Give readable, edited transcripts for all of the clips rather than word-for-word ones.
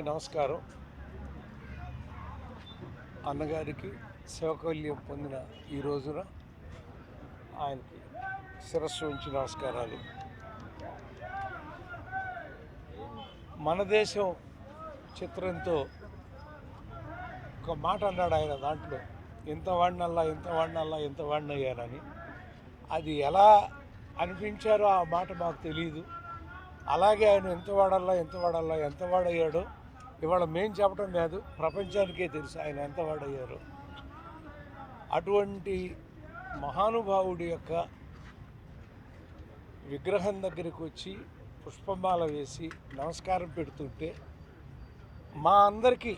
అందరికీ నమస్కారం. అన్నగారికి శివకల్యం పొందిన ఈ రోజున ఆయనకి శిరస్సు ఉంచి నమస్కారాలు. మన దేశం చిత్రంతో ఒక మాట అన్నాడు ఆయన. దాంట్లో ఎంత వాడినయ్యానని. అది ఎలా అనిపించారో ఆ మాట మాకు తెలియదు. అలాగే ఆయన ఎంత వాడయ్యాడో ఇవాళ మేం చెప్పడం కాదు, ప్రపంచానికే తెలుసు ఆయన ఎంత వాడయ్యారో. అటువంటి మహానుభావుడి యొక్క విగ్రహం దగ్గరికి వచ్చి పుష్పమాల వేసి నమస్కారం పెడుతుంటే మా అందరికీ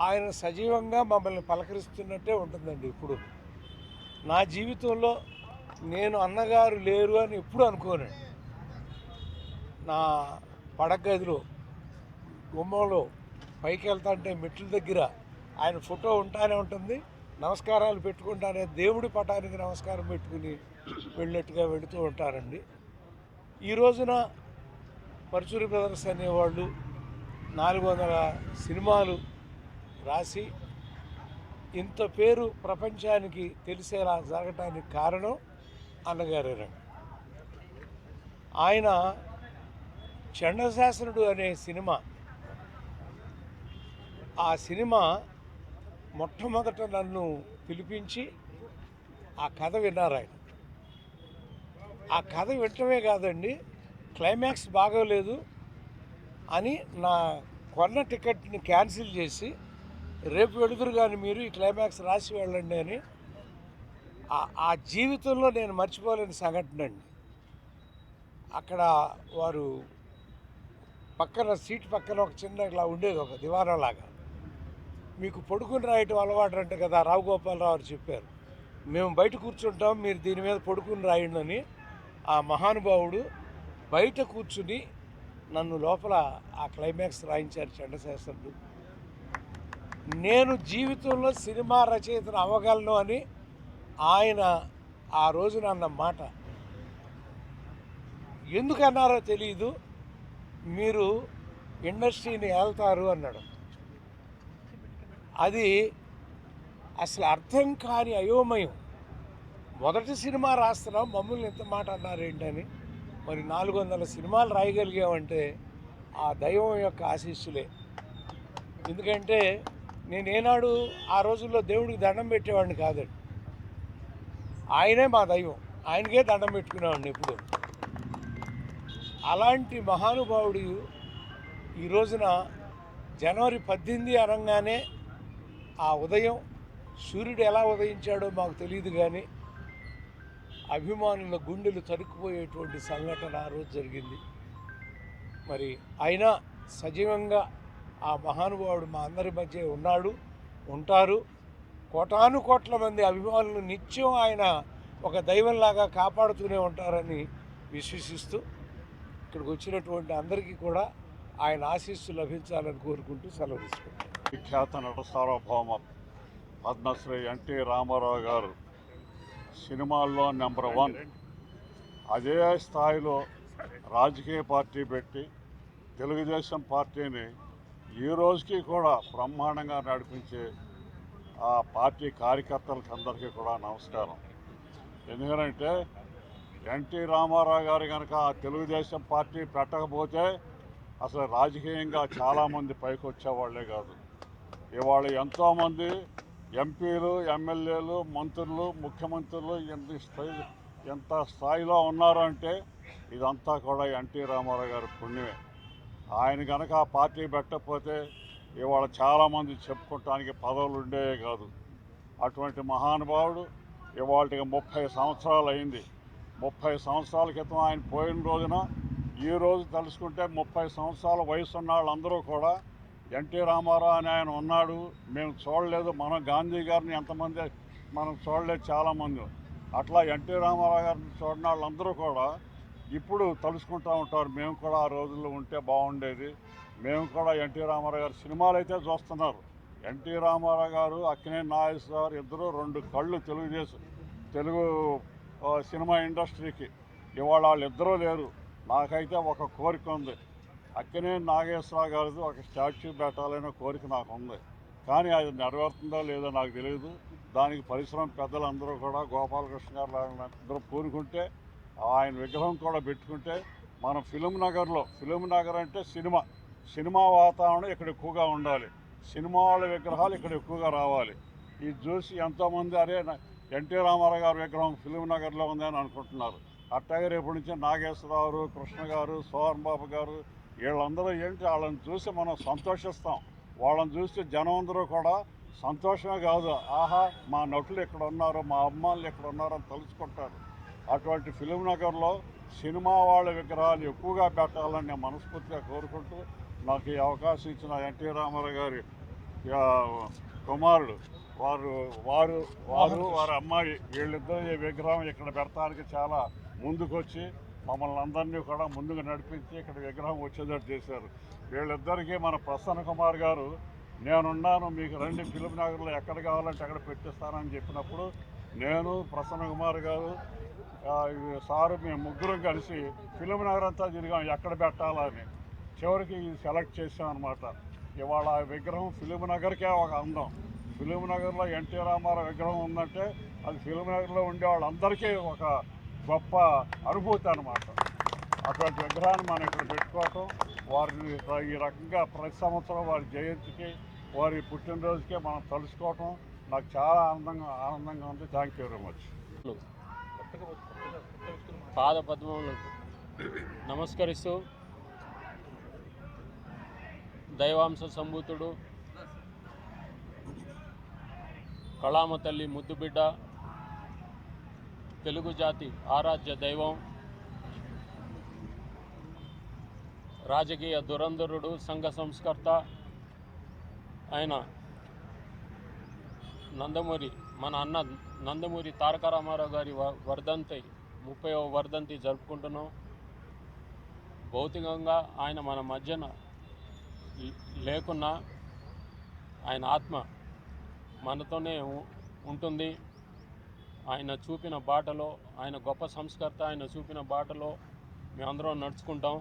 ఆయన సజీవంగా మమ్మల్ని పలకరిస్తున్నట్టే ఉంటుందండి. ఇప్పుడు నా జీవితంలో నేను అన్నగారు లేరు అని ఎప్పుడు అనుకోనండి. నా పడగదిలో గుమ్మంలో పైకి వెళ్తాంటే మెట్ల దగ్గర ఆయన ఫోటో ఉంటానే ఉంటుంది. నమస్కారాలు పెట్టుకుంటానే దేవుడి పటానికి నమస్కారం పెట్టుకుని వెళ్ళినట్టుగా వెళుతూ ఉంటారండి. ఈ రోజున పరుచూరి బ్రదర్స్ అనేవాళ్ళు 400 సినిమాలు రాసి ఇంత పేరు ప్రపంచానికి తెలిసేలా జరగటానికి కారణం అన్నగారేనండి. ఆయన చండశాసనుడు అనే సినిమా, ఆ సినిమా మొట్టమొదట నన్ను పిలిపించి ఆ కథ విన్నారు ఆయన. ఆ కథ వినటమే కాదండి, క్లైమాక్స్ బాగోలేదు అని నా కొన్న టికెట్ని క్యాన్సిల్ చేసి రేపు వెళుదురు కానీ మీరు ఈ క్లైమాక్స్ రాసి వెళ్ళండి అని. ఆ జీవితంలో నేను మర్చిపోలేని సంఘటన అండి. అక్కడ వారు పక్కన సీట్ పక్కన ఒక చిన్న ఇలా ఉండేది, ఒక దివాణంలాగా. మీకు పడుకుని రాయటం అలవాటు అంటే కదా, రావు గోపాలరావు గారు చెప్పారు. మేము బయట కూర్చుంటాం, మీరు దీని మీద పడుకుని రాయండి అని. ఆ మహానుభావుడు బయట కూర్చుని నన్ను లోపల ఆ క్లైమాక్స్ రాయించారు చండశాసనుడు. నేను జీవితంలో సినిమా రచయితను అవ్వగలను అని ఆయన ఆ రోజున అన్న మాట ఎందుకన్నారో తెలియదు. మీరు ఇండస్ట్రీని ఏళ్తారు అన్నాడు. అది అసలు అర్థం కాని అయోమయం. మొదటి సినిమా రాస్తున్నాం, మమ్మల్ని ఎంత మాట అన్నారేంటని. మరి 400 సినిమాలు రాయగలిగామంటే ఆ దైవం యొక్క ఆశీస్సులే. ఎందుకంటే నేనేనాడు ఆ రోజుల్లో దేవుడికి దండం పెట్టేవాడిని కాదండి. ఆయనే మా దైవం, ఆయనకే దండం పెట్టుకునేవాడిని ఎప్పుడు. అలాంటి మహానుభావుడు ఈ రోజున జనవరి 18 అనగానే ఆ ఉదయం సూర్యుడు ఎలా ఉదయించాడో మాకు తెలియదు, కానీ అభిమానుల గుండెలు తరుక్కుపోయేటువంటి సంఘటన ఆ రోజు జరిగింది. మరి అయినా సజీవంగా ఆ మహానుభావుడు మా అందరి మధ్య ఉన్నాడు, ఉంటారు. కోటాను కోట్ల మంది అభిమానులు నిత్యం ఆయన ఒక దైవంలాగా కాపాడుతూనే ఉంటారని విశ్వసిస్తూ ఇక్కడికి వచ్చినటువంటి అందరికీ కూడా ఆయన ఆశీస్సు లభించాలని కోరుకుంటూ సెలవు తీసుకుంటాం. విఖ్యాత నట సార్వభౌమ పద్మశ్రీ ఎన్టీ రామారావు గారు సినిమాల్లో నెంబర్ 1. అదే స్థాయిలో రాజకీయ పార్టీ పెట్టి తెలుగుదేశం పార్టీని ఈ రోజుకి కూడా బ్రహ్మాండంగా నడిపించే ఆ పార్టీ కార్యకర్తలకు అందరికీ కూడా నమస్కారం. ఎందుకంటే ఎన్టీ రామారావు గారు కనుక ఆ తెలుగుదేశం పార్టీ పెట్టకపోతే అసలు రాజకీయంగా చాలామంది పైకి వచ్చేవాళ్లే కాదు. ఇవాళ ఎంతోమంది ఎంపీలు, ఎమ్మెల్యేలు, మంత్రులు, ముఖ్యమంత్రులు ఎంత స్థాయిలో ఉన్నారు అంటే ఇదంతా కూడా ఎన్టీ రామారావు గారి పుణ్యమే. ఆయన కనుక ఆ పార్టీ పెట్టకపోతే ఇవాళ చాలామంది చెప్పుకోవటానికి పదవులు ఉండేవే కాదు. అటువంటి మహానుభావుడు ఇవాళకి 30 సంవత్సరాలు అయింది. 30 సంవత్సరాల క్రితం ఆయన పోయిన రోజున ఈ రోజు తలుసుకుంటే 30 సంవత్సరాల వయసు ఉన్న వాళ్ళందరూ కూడా ఎన్టీ రామారావు అని ఆయన ఉన్నాడు, మేము చూడలేదు, మనం గాంధీ గారిని ఎంతమంది మనం చూడలేదు చాలామంది. అట్లా ఎన్టీ రామారావు గారిని చూడని వాళ్ళందరూ కూడా ఇప్పుడు తలుసుకుంటూ ఉంటారు, మేము కూడా ఆ రోజుల్లో ఉంటే బాగుండేది, మేము కూడా ఎన్టీ రామారావు గారు సినిమాలు అయితే చూస్తున్నారు. ఎన్టీ రామారావు గారు, అక్కినేని నాగేశ్వరరావు గారు ఇద్దరు 2 కళ్ళు తెలుగు సినిమా ఇండస్ట్రీకి. ఇవాళ వాళ్ళిద్దరూ లేరు. నాకైతే ఒక కోరిక ఉంది, అక్కినేని నాగేశ్వరరావు గారిది ఒక స్టాచ్యూ పెట్టాలనే కోరిక నాకు ఉంది. కానీ అది నెరవేరుతుందో లేదో నాకు తెలియదు. దానికి పరిశ్రమ పెద్దలందరూ కూడా గోపాలకృష్ణ గారు అందరూ పూనుకుంటే ఆయన విగ్రహం కూడా పెట్టుకుంటే మనం ఫిలిం నగర్ అంటే సినిమా వాతావరణం ఇక్కడ ఎక్కువగా ఉండాలి. సినిమా వాళ్ళ విగ్రహాలు ఇక్కడ ఎక్కువగా రావాలి. ఇది చూసి ఎంతోమంది అరే ఎన్టీ రామారావు గారి విగ్రహం ఫిలిం నగర్లో ఉందని అనుకుంటున్నారు. అట్లాగే రేపటి నుంచి నాగేశ్వరరావు, కృష్ణ గారు, సోహన్ బాబు గారు వీళ్ళందరూ ఏంటి వాళ్ళని చూసి మనం సంతోషిస్తాం. వాళ్ళని చూసి జనం అందరూ కూడా సంతోషమే కాదు, ఆహా మా నటులు ఇక్కడ ఉన్నారు, మా అమ్మాయిలు ఇక్కడ ఉన్నారని తలుచుకుంటారు. అటువంటి ఫిలిం నగర్లో సినిమా వాళ్ళ విగ్రహాలు ఎక్కువగా పెట్టాలని నేను మనస్ఫూర్తిగా కోరుకుంటూ నాకు ఈ అవకాశం ఇచ్చిన ఎన్టీ రామారావు గారి కుమారుడు వారి అమ్మాయి వీళ్ళిద్దరూ ఈ విగ్రహం ఇక్కడ పెడతానికి చాలా ముందుకొచ్చి మమ్మల్ని అందరినీ కూడా ముందుకు నడిపించి ఇక్కడ విగ్రహం వచ్చేటట్టు చేశారు. వీళ్ళిద్దరికీ మన ప్రసన్న కుమార్ గారు నేనున్నాను, మీకు రండి ఫిలిం నగర్లో ఎక్కడ కావాలంటే అక్కడ పెట్టిస్తానని చెప్పినప్పుడు నేను, ప్రసన్న కుమార్ గారు, సారు మేము ముగ్గురం కలిసి ఫిలిం నగర్ అంతా తిరిగాం ఎక్కడ పెట్టాలని. చివరికి సెలెక్ట్ చేసాం అనమాట. ఇవాళ ఆ విగ్రహం ఫిలిం నగర్కే ఒక అందం. ఫిలిం నగర్లో ఎన్టీ రామారావు విగ్రహం ఉందంటే అది ఫిలిం నగర్లో ఉండే వాళ్ళందరికీ ఒక గొప్ప అనుభూతి అనమాట. అటువంటి విగ్రహాన్ని మనం ఇక్కడ పెట్టుకోవటం, వారిని ఈ రకంగా ప్రతి సంవత్సరం వారి జయంతికి, వారి పుట్టినరోజుకే మనం తలుచుకోవటం నాకు చాలా ఆనందంగా ఉంది. Thank you very much. పాదపద్మములకు నమస్కరిస్తూ దైవాంశ సంభూతుడు, కళామ తల్లి ముద్దుబిడ్డ, తెలుగు జాతి ఆరాధ్య దైవం, రాజకీయ దురంధరుడు, సంఘ సంస్కర్త ఆయన మన అన్న నందమూరి తారక రామారావు గారి వర్ధంతి 30వ వర్ధంతి జరుపుకుంటున్నాం. భౌతికంగా ఆయన మన మధ్యన లేకున్నా ఆయన ఆత్మ మనతోనే ఉంటుంది. ఆయన చూపిన బాటలో, ఆయన గొప్ప సంస్కర్త, ఆయన చూపిన బాటలో మేమందరం నడుచుకుంటాం.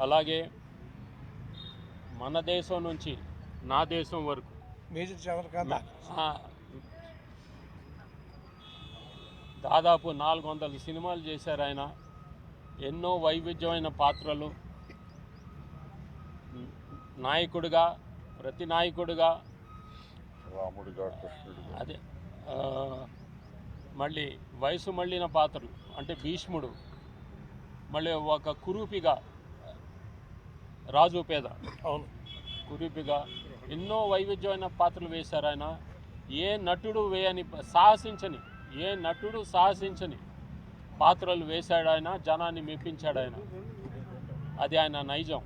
అలాగే మన దేశం నుంచి నా దేశం వరకు మేజర్ చంద్రకాంత్ దాదాపు 400 సినిమాలు చేశారు ఆయన. ఎన్నో వైవిధ్యమైన పాత్రలు, నాయకుడిగా, ప్రతి నాయకుడిగా, రాముడిగా, కృష్ణుడిగా, అదే మళ్ళీ వయసు మళ్ళిన పాత్రలు అంటే భీష్ముడు, మళ్ళీ ఒక కురూపిగా రాజు పేద, అవును, కురూపిగా ఎన్నో వైవిధ్యమైన పాత్రలు వేశారు ఆయన. ఏ నటుడు సాహసించని పాత్రలు వేశాడు ఆయన. జనాన్ని మెప్పించాడు ఆయన. అది ఆయన నైజం.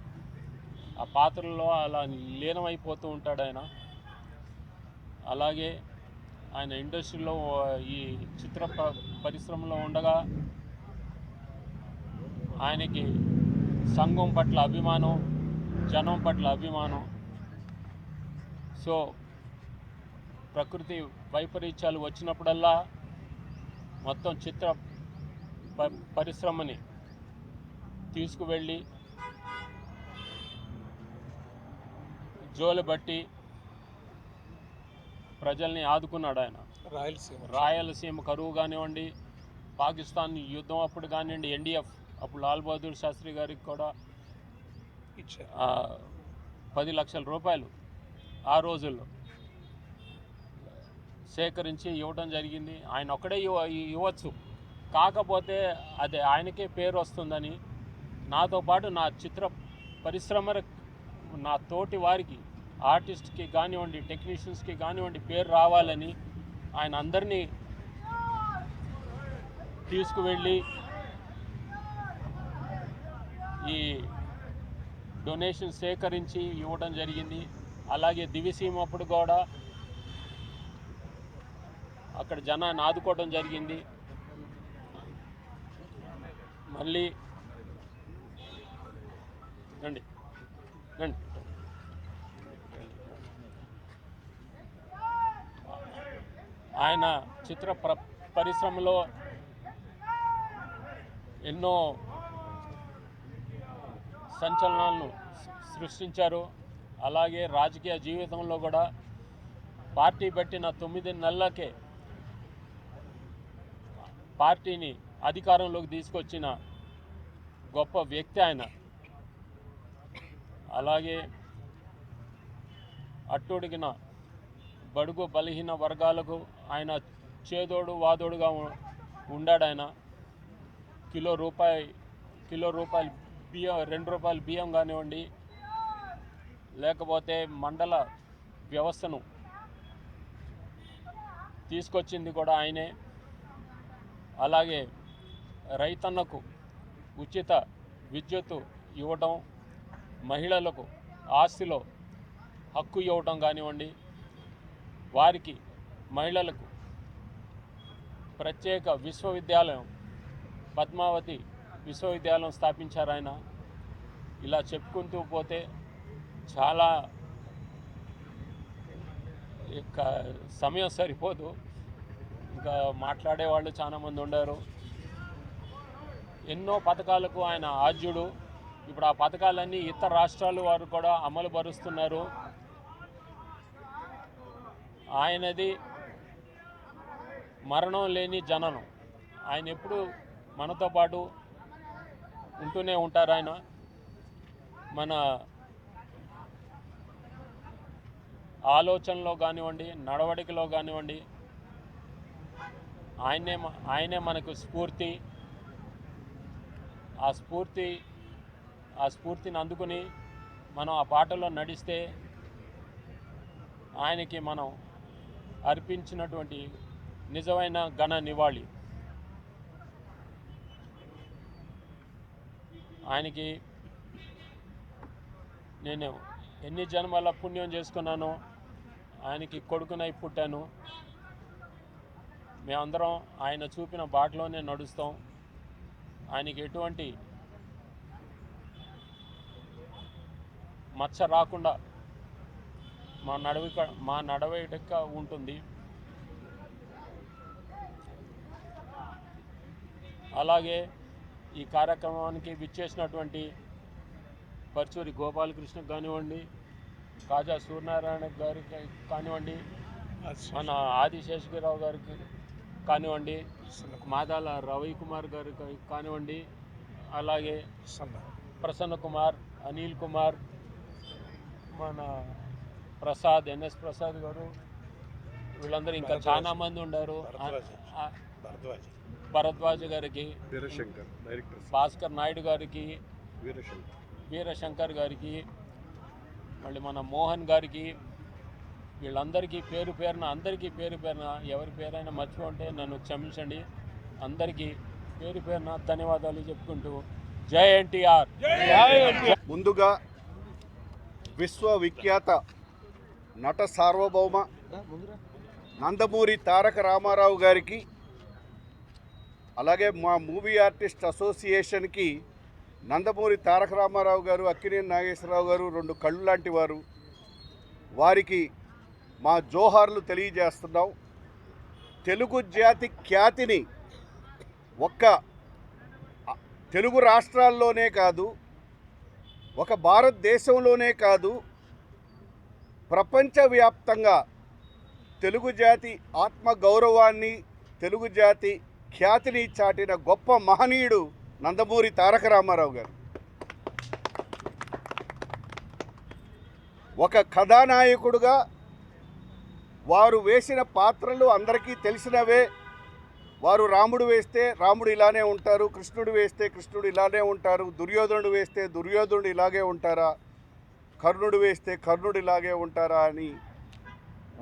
ఆ పాత్రల్లో అలా లీనమైపోతూ ఉంటాడు ఆయన. అలాగే ఆయన ఇండస్ట్రీలో, ఈ చిత్ర పరిశ్రమలో ఉండగా ఆయనకి సంఘం పట్ల అభిమానం, జనం పట్ల అభిమానం. సో ప్రకృతి వైపరీత్యాలు వచ్చినప్పుడల్లా మొత్తం చిత్ర పరిశ్రమని తీసుకువెళ్ళి జోలుబట్టి ప్రజల్ని ఆదుకున్నాడు ఆయన. రాయలసీమ కరువు కానివ్వండి, పాకిస్తాన్ యుద్ధం అప్పుడు కానివ్వండి, ఎన్డీఎఫ్ అప్పుడు లాల్ బహదూర్ శాస్త్రి గారికి కూడా ఇచ్చారు 10 లక్షల రూపాయలు ఆ రోజుల్లో సేకరించి ఇవ్వడం జరిగింది. ఆయన ఒక్కడే ఇవ్వచ్చు, కాకపోతే అది ఆయనకే పేరు వస్తుందని, నాతో పాటు నా చిత్ర పరిశ్రమ, నా తోటి వారికి, ఆర్టిస్ట్కి కానివ్వండి, టెక్నీషియన్స్కి కానివ్వండి పేరు రావాలని ఆయన అందరినీ తీసుకువెళ్ళి ఈ డొనేషన్ సేకరించి ఇవ్వడం జరిగింది. అలాగే దివిసీమ అప్పుడు కూడా అక్కడ జనాన్ని ఆదుకోవడం జరిగింది. మళ్ళీ రండి రండి ఆయన చిత్ర పరిశ్రమలో ఎన్నో సంచలనాలను సృష్టించారు. అలాగే రాజకీయ జీవితంలో కూడా పార్టీ పెట్టిన 9 నెలలకే పార్టీని అధికారంలోకి తీసుకొచ్చిన గొప్ప వ్యక్తి ఆయన. అలాగే అట్టుడిగిన బడుగు బలహీన వర్గాలకు ఆయన చేదోడు వాదోడుగా ఉండాడు. ఆయన కిలో రూపాయలు బియ్యం, 2 రూపాయల బియ్యం కానివ్వండి, లేకపోతే మండల వ్యవస్థను తీసుకొచ్చింది కూడా ఆయనే. అలాగే రైతన్నకు ఉచిత విద్యుత్తు ఇవ్వటం, మహిళలకు ఆస్తిలో హక్కు ఇవ్వటం కానివ్వండి, వారికి మహిళలకు ప్రత్యేక విశ్వవిద్యాలయం, పద్మావతి విశ్వవిద్యాలయం స్థాపించారు ఆయన. ఇలా చెప్పుకుంటూ పోతే చాలా సమయం సరిపోదు, ఇంకా మాట్లాడేవాళ్ళు చాలామంది ఉండారు. ఎన్నో పథకాలకు ఆయన ఆద్యుడు. ఇప్పుడు ఆ పథకాలన్నీ ఇతర రాష్ట్రాల వారు కూడా అమలు పరుస్తున్నారు. ఆయనది మరణం లేని జననం. ఆయన ఎప్పుడు మనతో పాటు ఉంటూనే ఉంటారు. ఆయన మన ఆలోచనలో కానివ్వండి, నడవడికలో కానివ్వండి, ఆయనే మనకు స్ఫూర్తి. ఆ స్ఫూర్తిని అందుకుని మనం ఆ బాటలో నడిస్తే ఆయనకి మనం అర్పించినటువంటి నిజమైన ఘన నివాళి. ఆయనకి నేను ఎన్ని జన్మల పుణ్యం చేసుకున్నానో, ఆయనకి కొడుకునై పుట్టాను. మేమందరం ఆయన చూపిన బాటలోనే నడుస్తాం. ఆయనకి ఎటువంటి మచ్చ రాకుండా మా నడవడిక ఉంటుంది. అలాగే ఈ కార్యక్రమానికి విచ్చేసినటువంటి పర్చూరి గోపాలకృష్ణ కానివ్వండి, కాజా సూర్యనారాయణ గారికి కానివ్వండి, మన ఆదిశేషగిరావు గారికి కానివ్వండి, మాదాల రవికుమార్ గారికి కానివ్వండి, అలాగే ప్రసన్న కుమార్, అనిల్ కుమార్, మన ప్రసాద్, ఎన్ఎస్ ప్రసాద్ గారు, వీళ్ళందరూ ఇంకా చాలా మంది ఉన్నారు. భరద్వాజ్ గారికి, భాస్కర్ నాయుడు గారికి, వీరశంకర్ గారికి, మళ్ళీ మన మోహన్ గారికి, వీళ్ళందరికీ పేరు పేరున ఎవరి పేరైనా మర్చిపోతే నన్ను క్షమించండి. అందరికీ పేరు పేరున ధన్యవాదాలు చెప్పుకుంటూ జై ఎన్టీఆర్. ముందుగా విశ్వవిఖ్యాత నట సార్వభౌమ నందమూరి తారక రామారావు గారికి, అలాగే మా మూవీ ఆర్టిస్ట్ అసోసియేషన్కి నందమూరి తారక రామారావు గారు, అక్కినేని నాగేశ్వరరావు గారు 2 కళ్ళు లాంటి వారు. వారికి మా జోహార్లు తెలియజేస్తున్నాం. తెలుగు జాతి ఖ్యాతిని ఒక్క తెలుగు రాష్ట్రాల్లోనే కాదు, ఒక భారతదేశంలోనే కాదు, ప్రపంచవ్యాప్తంగా తెలుగు జాతి ఆత్మగౌరవాన్ని, తెలుగు జాతి ఖ్యాతిని చాటిన గొప్ప మహనీయుడు నందమూరి తారక రామారావు గారు. ఒక కథానాయకుడుగా వారు వేసిన పాత్రలు అందరికీ తెలిసినవే. వారు రాముడు వేస్తే రాముడు ఇలానే ఉంటారు, కృష్ణుడు వేస్తే కృష్ణుడు ఇలానే ఉంటారు, దుర్యోధనుడు వేస్తే దుర్యోధనుడు ఇలాగే ఉంటారా, కర్ణుడు వేస్తే కర్ణుడు ఇలాగే ఉంటారా అని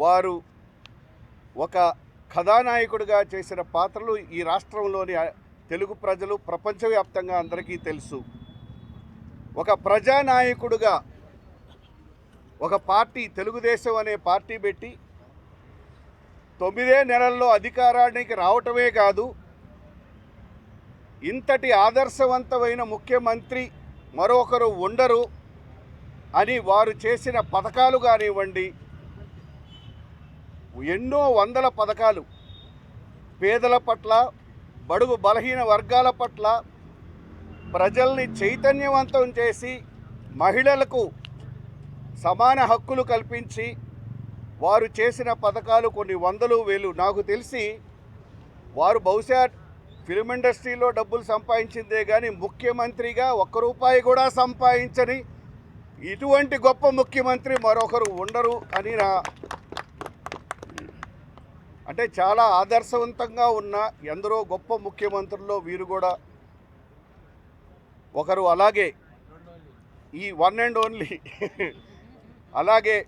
వారు ఒక కథానాయకుడిగా చేసిన పాత్రలు ఈ రాష్ట్రంలోని తెలుగు ప్రజలు, ప్రపంచవ్యాప్తంగా అందరికీ తెలుసు. ఒక ప్రజానాయకుడిగా ఒక పార్టీ, తెలుగుదేశం అనే పార్టీ పెట్టి 9 నెలల్లో అధికారానికి రావటమే కాదు, ఇంతటి ఆదర్శవంతమైన ముఖ్యమంత్రి మరొకరు ఉండరు అని వారు చేసిన పథకాలు కానివ్వండి, ఎన్నో వందల పథకాలు పేదల పట్ల, బడుగు బలహీన వర్గాల పట్ల ప్రజల్ని చైతన్యవంతం చేసి మహిళలకు సమాన హక్కులు కల్పించి వారు చేసిన పథకాలు కొన్ని వందలు వేలు, నాకు తెలిసి వారు బహుశా ఫిల్మ్ ఇండస్ట్రీలో డబ్బులు సంపాదించిందే కానీ ముఖ్యమంత్రిగా ఒక్క రూపాయి కూడా సంపాదించని ఇటువంటి గొప్ప ముఖ్యమంత్రి మరొకరు ఉండరు అని అంటే చాలా ఆదర్శవంతంగా ఉన్న ఎందరో గొప్ప ముఖ్యమంత్రుల్లో వీరు కూడా ఒకరు. అలాగే ఈ వన్ అండ్ ఓన్లీ అలాగే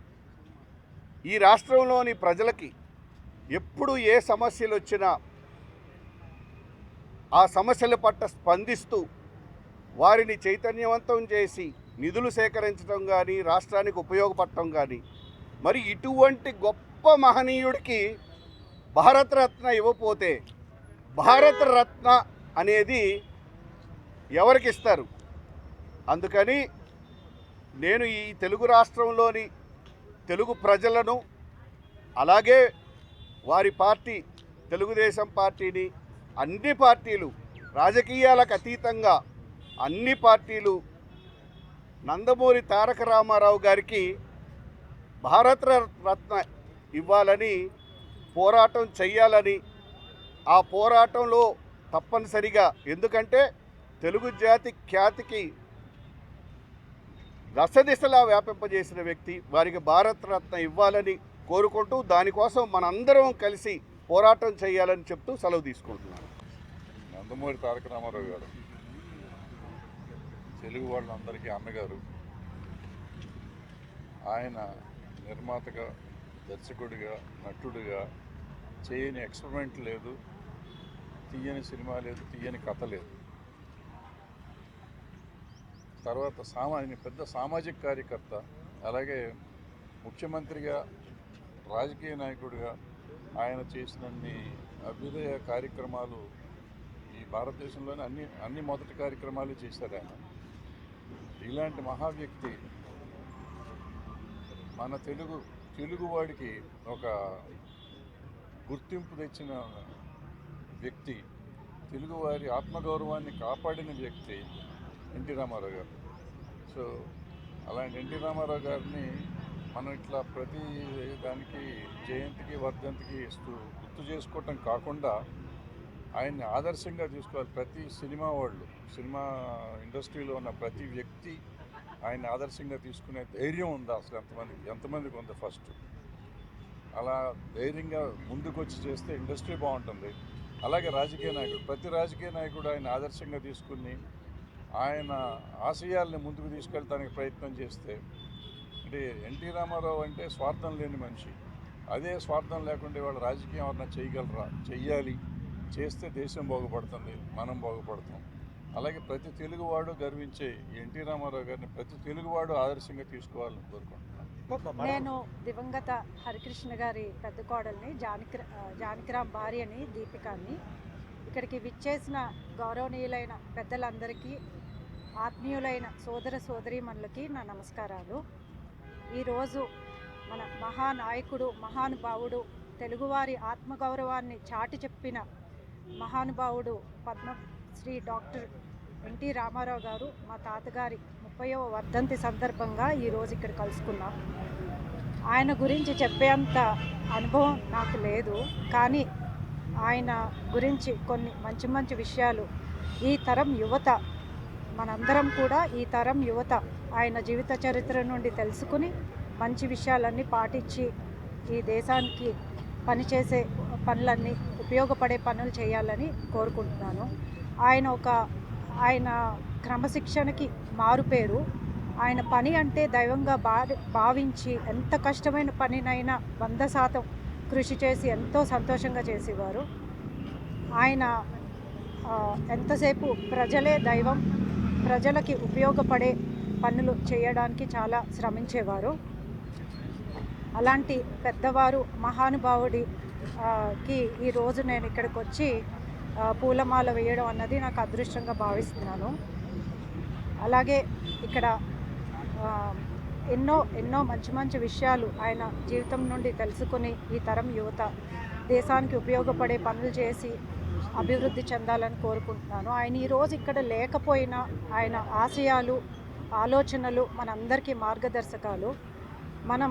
ఈ రాష్ట్రంలోని ప్రజలకి ఎప్పుడు ఏ సమస్యలు వచ్చినా ఆ సమస్యల పట్ల స్పందిస్తూ వారిని చైతన్యవంతం చేసి నిధులు సేకరించడం కానీ రాష్ట్రానికి ఉపయోగపడటం కానీ, మరి ఇటువంటి గొప్ప మహనీయుడికి భారతరత్న ఇవ్వపోతే భారతరత్న అనేది ఎవరికి ఇస్తారు? అందుకని నేను ఈ తెలుగు రాష్ట్రంలోని తెలుగు ప్రజలను, అలాగే వారి పార్టీ తెలుగుదేశం పార్టీని, అన్ని పార్టీలు రాజకీయాలకు అతీతంగా అన్ని పార్టీలు నందమూరి తారక రామారావు గారికి భారతరత్న ఇవ్వాలని పోరాటం చెయ్యాలని, ఆ పోరాటంలో తప్పనిసరిగా, ఎందుకంటే తెలుగు జాతి ఖ్యాతికి దశదిశలా వ్యాపింపజేసిన వ్యక్తి, వారికి భారతరత్న ఇవ్వాలని కోరుకుంటూ దానికోసం మనందరం కలిసి పోరాటం చేయాలని చెప్తూ సెలవు తీసుకుంటున్నాను. నందమూరి తారక రామారావు గారు తెలుగు వాళ్ళందరికీ అన్నగారు. ఆయన నిర్మాతగా, దర్శకుడిగా, నటుడిగా చేయని ఎక్స్పెరిమెంట్ లేదు, తీయని సినిమా లేదు, తీయని కథ లేదు. తర్వాత ఆయన పెద్ద సామాజిక కార్యకర్త, అలాగే ముఖ్యమంత్రిగా, రాజకీయ నాయకుడిగా ఆయన చేసినన్ని అభ్యుదయ కార్యక్రమాలు ఈ భారతదేశంలోనే అన్ని మొదటి కార్యక్రమాలు చేశారు ఆయన. ఇలాంటి మహావ్యక్తి మన తెలుగువాడికి ఒక గుర్తింపు తెచ్చిన వ్యక్తి, తెలుగువారి ఆత్మగౌరవాన్ని కాపాడిన వ్యక్తి ఎన్టీ రామారావు గారు. సో అలాంటి ఎన్టీ రామారావు గారిని మనం ఇట్లా ప్రతి దానికి జయంతికి, వర్ధంతికి ఇస్తూ గుర్తు చేసుకోవటం కాకుండా ఆయన్ని ఆదర్శంగా తీసుకోవాలి. ప్రతి సినిమా వాళ్ళు, సినిమా ఇండస్ట్రీలో ఉన్న ప్రతి వ్యక్తి ఆయన్ని ఆదర్శంగా తీసుకునే ధైర్యం ఉందా అసలు ఎంతమందికి ఉంది? ఫస్ట్ అలా ధైర్యంగా ముందుకు వచ్చి చేస్తే ఇండస్ట్రీ బాగుంటుంది. అలాగే రాజకీయ నాయకుడు, ప్రతి రాజకీయ నాయకుడు ఆయన ఆదర్శంగా తీసుకుని ఆయన ఆశయాల్ని ముందుకు తీసుకెళ్ళడానికి ప్రయత్నం చేస్తే, అంటే ఎన్టీ రామారావు అంటే స్వార్థం లేని మనిషి. అదే స్వార్థం లేకుండా వాళ్ళ రాజకీయం ఎవరన్నా చేయగలరా? చెయ్యాలి. చేస్తే దేశం బాగుపడుతుంది, మనం బాగుపడతాం. అలాగే ప్రతి తెలుగువాడు గర్వించే ఎన్టీ రామారావు గారిని ప్రతి తెలుగువాడు ఆదర్శంగా తీసుకోవాలని కోరుకుంటున్నాను. నేను దివంగత హరికృష్ణ గారి పెద్ద కోడల్ని, జానకిరామ్ భార్యని, దీపికాని. ఇక్కడికి విచ్చేసిన గౌరవనీయులైన పెద్దలందరికీ, ఆత్మీయులైన సోదర సోదరీమణులకి నా నమస్కారాలు. ఈరోజు మన మహానాయకుడు, మహానుభావుడు, తెలుగువారి ఆత్మగౌరవాన్ని చాటి చెప్పిన మహానుభావుడు పద్మశ్రీ డాక్టర్ ఎన్టీ రామారావు గారు, మా తాతగారి 30వ వర్ధంతి సందర్భంగా ఈరోజు ఇక్కడ కలుసుకున్నాం. ఆయన గురించి చెప్పేంత అనుభవం నాకు లేదు, కానీ ఆయన గురించి కొన్ని మంచి మంచి విషయాలు ఈ తరం యువత, మనందరం కూడా ఈ తరం యువత ఆయన జీవిత చరిత్ర నుండి తెలుసుకుని మంచి విషయాలన్నీ పాటించి ఈ దేశానికి పనిచేసే పనులన్నీ, ఉపయోగపడే పనులు చేయాలని కోరుకుంటున్నాను. ఆయన క్రమశిక్షణకి మారుపేరు. ఆయన పని అంటే దైవంగా భావించి ఎంత కష్టమైన పనినైనా 100% కృషి చేసి ఎంతో సంతోషంగా చేసేవారు. ఆయన ఎంతసేపు ప్రజలే దైవం, ప్రజలకి ఉపయోగపడే పనులు చేయడానికి చాలా శ్రమించేవారు. అలాంటి పెద్దవారు, మహానుభావుడికి ఈరోజు నేను ఇక్కడికి వచ్చి పూలమాల వేయడం అన్నది నాకు అదృష్టంగా భావిస్తున్నాను. అలాగే ఇక్కడ ఎన్నో మంచి మంచి విషయాలు ఆయన జీవితం నుండి తెలుసుకుని ఈ తరం యువత దేశానికి ఉపయోగపడే పనులు చేసి అభివృద్ధి చెందాలని కోరుకుంటున్నాను. ఆయన ఈరోజు ఇక్కడ లేకపోయినా ఆయన ఆశయాలు, ఆలోచనలు మనందరికీ మార్గదర్శకాలు. మనం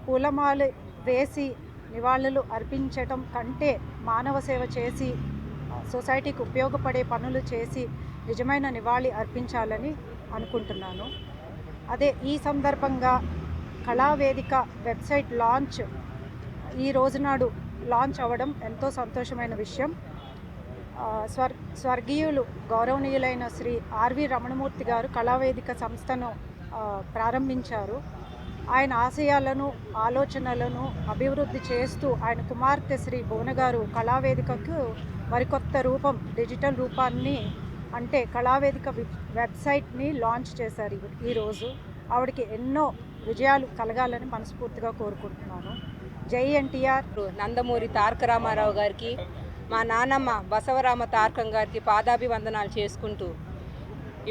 పూలమాల వేసి నివాళులు అర్పించటం కంటే మానవ సేవ చేసి సొసైటీకి ఉపయోగపడే పనులు చేసి నిజమైన నివాళి అర్పించాలని అనుకుంటున్నాను. అదే ఈ సందర్భంగా కళావేదిక వెబ్సైట్ లాంచ్ ఈ రోజునాడు లాంచ్ అవ్వడం ఎంతో సంతోషమైన విషయం. స్వర్గీయులు గౌరవనీయులైన శ్రీ ఆర్వి రమణమూర్తి గారు కళావేదిక సంస్థను ప్రారంభించారు. ఆయన ఆశయాలను ఆలోచనలను అభివృద్ధి చేస్తూ ఆయన కుమార్తె శ్రీ భువన గారు కళావేదికకు మరికొత్త రూపం, డిజిటల్ రూపాన్ని అంటే కళావేదిక వెబ్సైట్ని లాంచ్ చేశారు ఈరోజు. ఆవిడకి ఎన్నో విజయాలు కలగాలని మనస్ఫూర్తిగా కోరుకుంటున్నాను. జై ఎన్టీఆర్. నందమూరి తారక రామారావు గారికి, మా నాన్నమ్మ బసవరామ తారకం గారికి పాదాభివందనాలు చేసుకుంటూ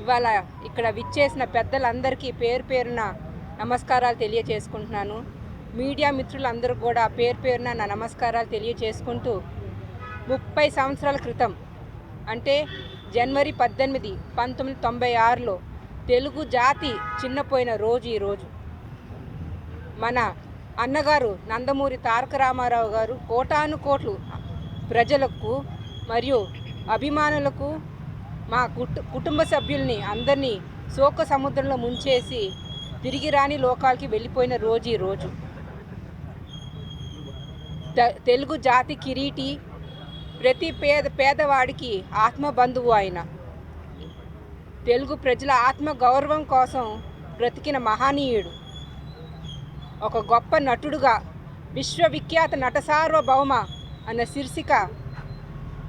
ఇవాళ ఇక్కడ విచ్చేసిన పెద్దలందరికీ పేరు పేరున నమస్కారాలు తెలియచేసుకుంటున్నాను. మీడియా మిత్రులందరూ కూడా పేరు పేరున నా నమస్కారాలు తెలియచేసుకుంటూ 30 సంవత్సరాల క్రితం అంటే జనవరి 18, 1996లో తెలుగు జాతి చిన్నపోయిన రోజు ఈరోజు. మన అన్నగారు నందమూరి తారక రామారావు గారు కోటాను కోట్లు ప్రజలకు మరియు అభిమానులకు, మా కుటుంబ సభ్యుల్ని అందరినీ శోక సముద్రంలో ముంచేసి తిరిగి రాని లోకాలకి వెళ్ళిపోయిన రోజు ఈరోజు. తెలుగు జాతి కిరీటి, ప్రతి పేదవాడికి ఆత్మ బంధువు ఆయన. తెలుగు ప్రజల ఆత్మ గౌరవం కోసం బ్రతికిన మహనీయుడు. ఒక గొప్ప నటుడుగా విశ్వవిఖ్యాత నట సార్వభౌమ అన్న శీర్షిక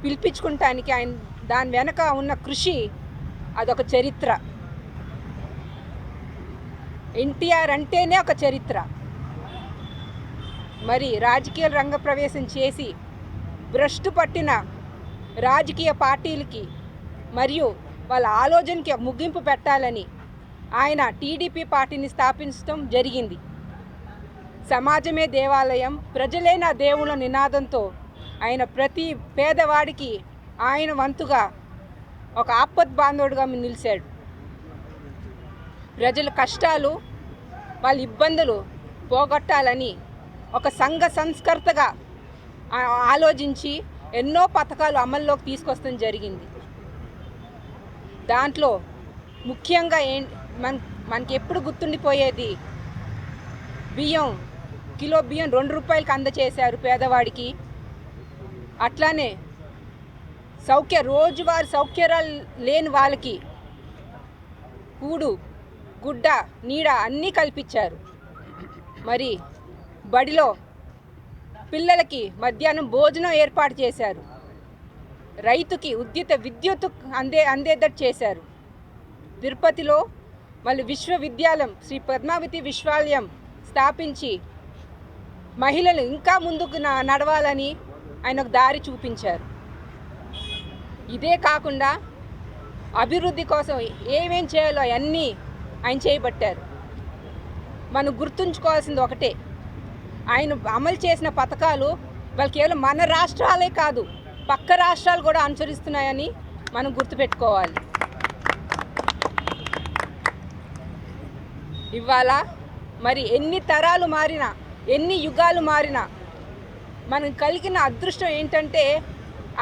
పిలిపించుకుంటానికి ఆయన దాని వెనక ఉన్న కృషి అదొక చరిత్ర. ఎన్టీఆర్ అంటేనే ఒక చరిత్ర. మరి రాజకీయ రంగ ప్రవేశం చేసి భ్రష్టు పట్టిన రాజకీయ పార్టీలకి మరియు వాళ్ళ ఆలోచనకి ముగింపు పెట్టాలని ఆయన టీడీపీ పార్టీని స్థాపించడం జరిగింది. సమాజమే దేవాలయం, ప్రజలే నా దేవుళ్ళ నినాదంతో ఆయన ప్రతి పేదవాడికి ఆయన వంతుగా ఒక ఆపద్ బాంధవుడిగా నిలిచాడు. ప్రజల కష్టాలు, వాళ్ళ ఇబ్బందులు పోగొట్టాలని ఒక సంఘ సంస్కర్తగా ఆలోచించి ఎన్నో పథకాలు అమల్లోకి తీసుకొస్తాం జరిగింది. దాంట్లో ముఖ్యంగా మనకి ఎప్పుడు గుర్తుండిపోయేది కిలో బియ్యం 2 రూపాయలకి అందచేశారు పేదవాడికి. అట్లానే రోజువారీ సౌకర్యాలు లేని వాళ్ళకి కూడు, గుడ్డ, నీడ అన్నీ కల్పించారు. మరి బడిలో పిల్లలకి మధ్యాహ్నం భోజనం ఏర్పాటు చేశారు. రైతుకి ఉచిత విద్యుత్ అందేటట్టు చేశారు. తిరుపతిలో మళ్ళీ విశ్వవిద్యాలయం శ్రీ పద్మావతి విశ్వవిద్యాలయం స్థాపించి మహిళలు ఇంకా ముందుకు నడవాలని ఆయన ఒక దారి చూపించారు. ఇదే కాకుండా అభివృద్ధి కోసం ఏమేం చేయాలో అవన్నీ ఆయన చేయబట్టారు. మనం గుర్తుంచుకోవాల్సింది ఒకటే, ఆయన అమలు చేసిన పథకాలు వాళ్ళు కేవలం మన రాష్ట్రాలే కాదు పక్క రాష్ట్రాలు కూడా అనుసరిస్తున్నాయని మనం గుర్తుపెట్టుకోవాలి. ఇవాళ మరి ఎన్ని తరాలు మారినా, ఎన్ని యుగాలు మారినా మనం కలిగిన అదృష్టం ఏంటంటే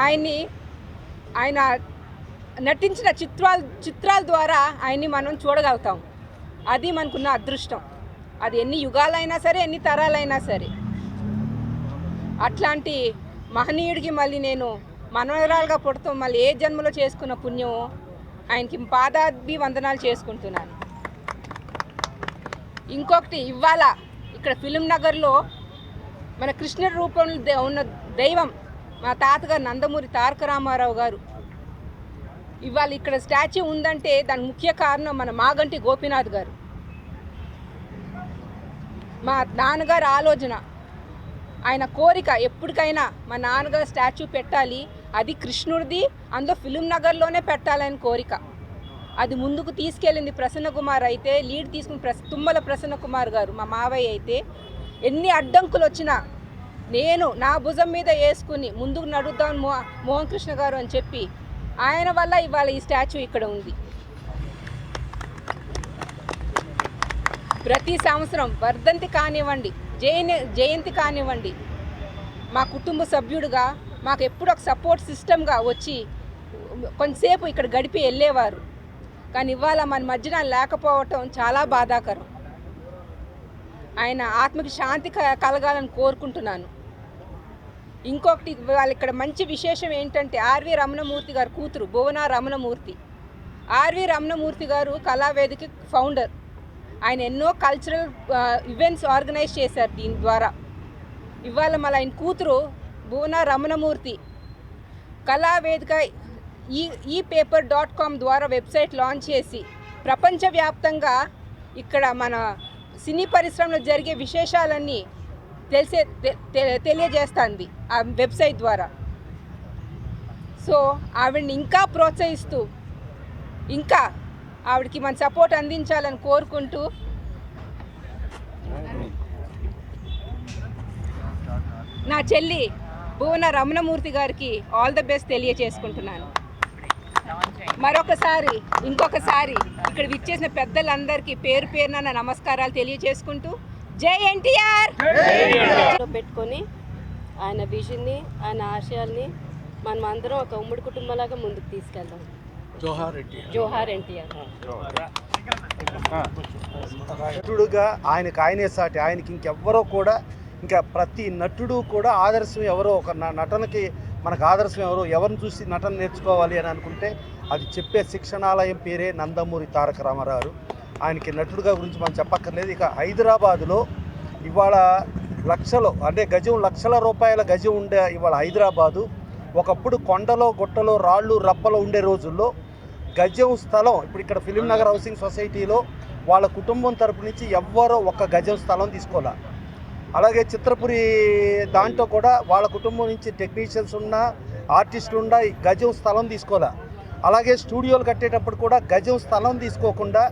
ఆయన నటించిన చిత్రాల ద్వారా ఆయన్ని మనం చూడగలుగుతాం. అది మనకున్న అదృష్టం. అది ఎన్ని యుగాలైనా సరే, ఎన్ని తరాలైనా సరే. అట్లాంటి మహనీయుడికి మళ్ళీ నేను మనవరాలుగా పుడతాం మళ్ళీ ఏ జన్మలో చేసుకున్న పుణ్యం ఆయనకి పాదాభివందనాలు చేసుకుంటున్నాను. ఇంకొకటి, ఇవాళ ఇక్కడ ఫిలిం నగర్లో మన కృష్ణ రూపంలో ఉన్న దైవం మా తాతగారు నందమూరి తారక రామారావు గారు ఇవాళ ఇక్కడ స్టాచ్యూ ఉందంటే దానికి ముఖ్య కారణం మన మాగంటి గోపీనాథ్ గారు. మా నాన్నగారు ఆలోచన, ఆయన కోరిక ఎప్పటికైనా మా నాన్నగారు స్టాచ్యూ పెట్టాలి, అది కృష్ణుడిది, అందులో ఫిలిం నగర్లోనే పెట్టాలని కోరిక. అది ముందుకు తీసుకెళ్ళింది ప్రసన్న కుమార్ అయితే, లీడ్ తీసుకుని తుమ్మల ప్రసన్న కుమార్ గారు మా మావయ్య అయితే, ఎన్ని అడ్డంకులు వచ్చినా నేను నా భుజం మీద వేసుకుని ముందుకు నడుద్దాం మోహన్ కృష్ణ గారు అని చెప్పి ఆయన వల్ల ఇవాళ ఈ స్టాచ్యూ ఇక్కడ ఉంది. ప్రతి సంవత్సరం వర్ధంతి కానివ్వండి, జయంతి కానివ్వండి, మా కుటుంబ సభ్యుడిగా మాకు ఎప్పుడు ఒక సపోర్ట్ సిస్టమ్గా వచ్చి కొంతసేపు ఇక్కడ గడిపి వెళ్ళేవారు. కానీ ఇవాళ మన మధ్యన లేకపోవటం చాలా బాధాకరం. ఆయన ఆత్మకి శాంతి కలగాలని కోరుకుంటున్నాను. ఇంకొకటి వాళ్ళ ఇక్కడ మంచి విశేషం ఏంటంటే ఆర్వి రమణమూర్తి గారు కూతురు భువన రమణమూర్తి. ఆర్వి రమణమూర్తి గారు కళావేదిక ఫౌండర్. ఆయన ఎన్నో కల్చరల్ ఈవెంట్స్ ఆర్గనైజ్ చేశారు. దీని ద్వారా ఇవాళ మళ్ళీ ఆయన కూతురు భువన రమణమూర్తి కళావేదిక ePaper.com ద్వారా వెబ్సైట్ లాంచ్ చేసి ప్రపంచవ్యాప్తంగా ఇక్కడ మన సినీ పరిశ్రమలో జరిగే విశేషాలన్నీ తెలియజేస్తుంది ఆ వెబ్సైట్ ద్వారా. సో ఆవిడని ఇంకా ప్రోత్సహిస్తూ ఇంకా ఆవిడకి మన సపోర్ట్ అందించాలని కోరుకుంటూ నా చెల్లి భువన రమణమూర్తి గారికి ఆల్ ద బెస్ట్ తెలియజేసుకుంటున్నాను. ఇంకొకసారి ఇక్కడ విచ్చేసిన పెద్దలందరికీ పేరు పేరున నా నమస్కారాలు తెలియజేసుకుంటూ జై ఎన్టీఆర్ పెట్టుకొని ఆయన విజన్ని, ఆయన ఆశయాల్ని మనం అందరం ఒక ఉమ్మడి కుటుంబంలాగా ముందుకు తీసుకెళ్దాం. జోహార్ ఎన్టీఆర్. నటుడుగా ఆయనే సాటి. ఆయనకి ఇంకెవ్వరో కూడా, ఇంకా ప్రతి నటుడు కూడా ఆదర్శం ఎవరో ఒక నటనకి మనకు ఆదర్శం ఎవరిని చూసి నటన నేర్చుకోవాలి అని అనుకుంటే అది చెప్పే శిక్షణాలయం పేరే నందమూరి తారక రామారావు. ఆయనకి నటుడుగా గురించి మనం చెప్పక్కర్లేదు. ఇక హైదరాబాదులో ఇవాళ లక్షలు అంటే గజం లక్షల రూపాయల గజం ఉండే ఇవాళ హైదరాబాదు ఒకప్పుడు కొండలో గుట్టలో రాళ్ళు రప్పలో ఉండే రోజుల్లో గజం స్థలం ఇప్పుడు ఇక్కడ ఫిలిం నగర్ హౌసింగ్ సొసైటీలో వాళ్ళ కుటుంబం తరపు నుంచి ఎవ్వరో ఒక గజం స్థలం తీసుకోవాలి. అలాగే చిత్రపురి దాంట్లో కూడా వాళ్ళ కుటుంబం నుంచి టెక్నీషియన్స్ ఉన్న ఆర్టిస్టులు ఉన్న గజం స్థలం తీసుకోవాలి. అలాగే స్టూడియోలు కట్టేటప్పుడు కూడా గజం స్థలం తీసుకోకుండా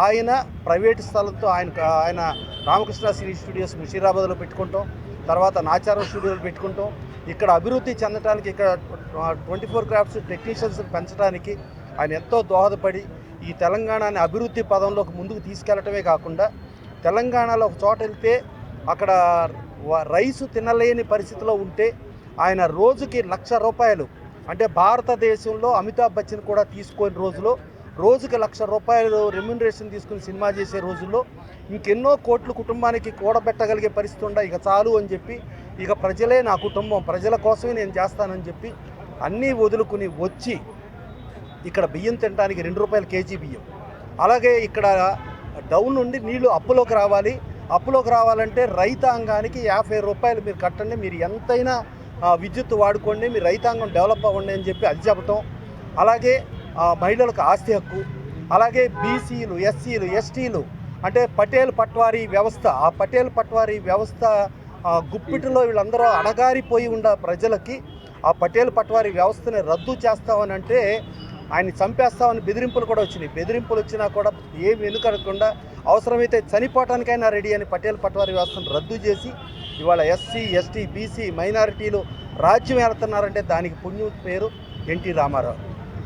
ఆయన ప్రైవేట్ స్థలంతో ఆయన రామకృష్ణ సినీ స్టూడియోస్ ముషీరాబాద్లో పెట్టుకుంటాం, తర్వాత నాచారం స్టూడియోలు పెట్టుకుంటాం. ఇక్కడ అభివృద్ధి చెందడానికి ఇక్కడ 24 క్రాఫ్ట్స్ టెక్నీషియన్స్ పెంచడానికి ఆయన ఎంతో దోహదపడి ఈ తెలంగాణని అభివృద్ధి పదంలోకి ముందుకు తీసుకెళ్లటమే కాకుండా తెలంగాణలో ఒక చోట వెళ్తే అక్కడ రైసు తినలేని పరిస్థితిలో ఉంటే ఆయన రోజుకి ₹1,00,000 అంటే భారతదేశంలో అమితాబ్ బచ్చన్ కూడా తీసుకొని రోజులో రోజుకి ₹1,00,000 రెమ్యునరేషన్ తీసుకుని సినిమా చేసే రోజుల్లో ఇంకెన్నో కోట్లు కుటుంబానికి కూడబెట్టగలిగే పరిస్థితి ఉండ ఇక చాలు అని చెప్పి ఇక ప్రజలే నా కుటుంబం, ప్రజల కోసమే నేను చేస్తానని చెప్పి అన్నీ వదులుకుని వచ్చి ఇక్కడ బియ్యం తినడానికి ₹2 కేజీ బియ్యం. అలాగే ఇక్కడ డౌన్ నుండి నీళ్లు అప్పులోకి రావాలంటే రైతాంగానికి ₹50 మీరు కట్టండి, మీరు ఎంతైనా విద్యుత్ వాడుకోండి, మీ రైతాంగం డెవలప్ అవ్వండి అని చెప్పి అది చెప్పటం. అలాగే మహిళలకు ఆస్తి హక్కు, అలాగే బీసీలు, ఎస్సీలు, ఎస్టీలు అంటే పటేల్ పట్వారీ వ్యవస్థ, ఆ పటేల్ పట్వారీ వ్యవస్థ గుప్పిటిలో వీళ్ళందరూ అణగారిపోయి ఉన్న ప్రజలకి ఆ పటేల్ పట్వారీ వ్యవస్థని రద్దు చేస్తామని అంటే ఆయన్ని చంపేస్తామని బెదిరింపులు కూడా వచ్చినాయి. బెదిరింపులు వచ్చినా కూడా ఏమి వెనుకడకుండా అవసరమైతే చనిపోవటానికైనా రెడీ అని పటేల్ పట్వారీ వ్యవస్థను రద్దు చేసి ఇవాళ ఎస్సీ, ఎస్టీ, బీసీ మైనారిటీలు రాజ్యం ఏడుతున్నారంటే దానికి పుణ్యం పేరు ఎన్టీ రామారావు.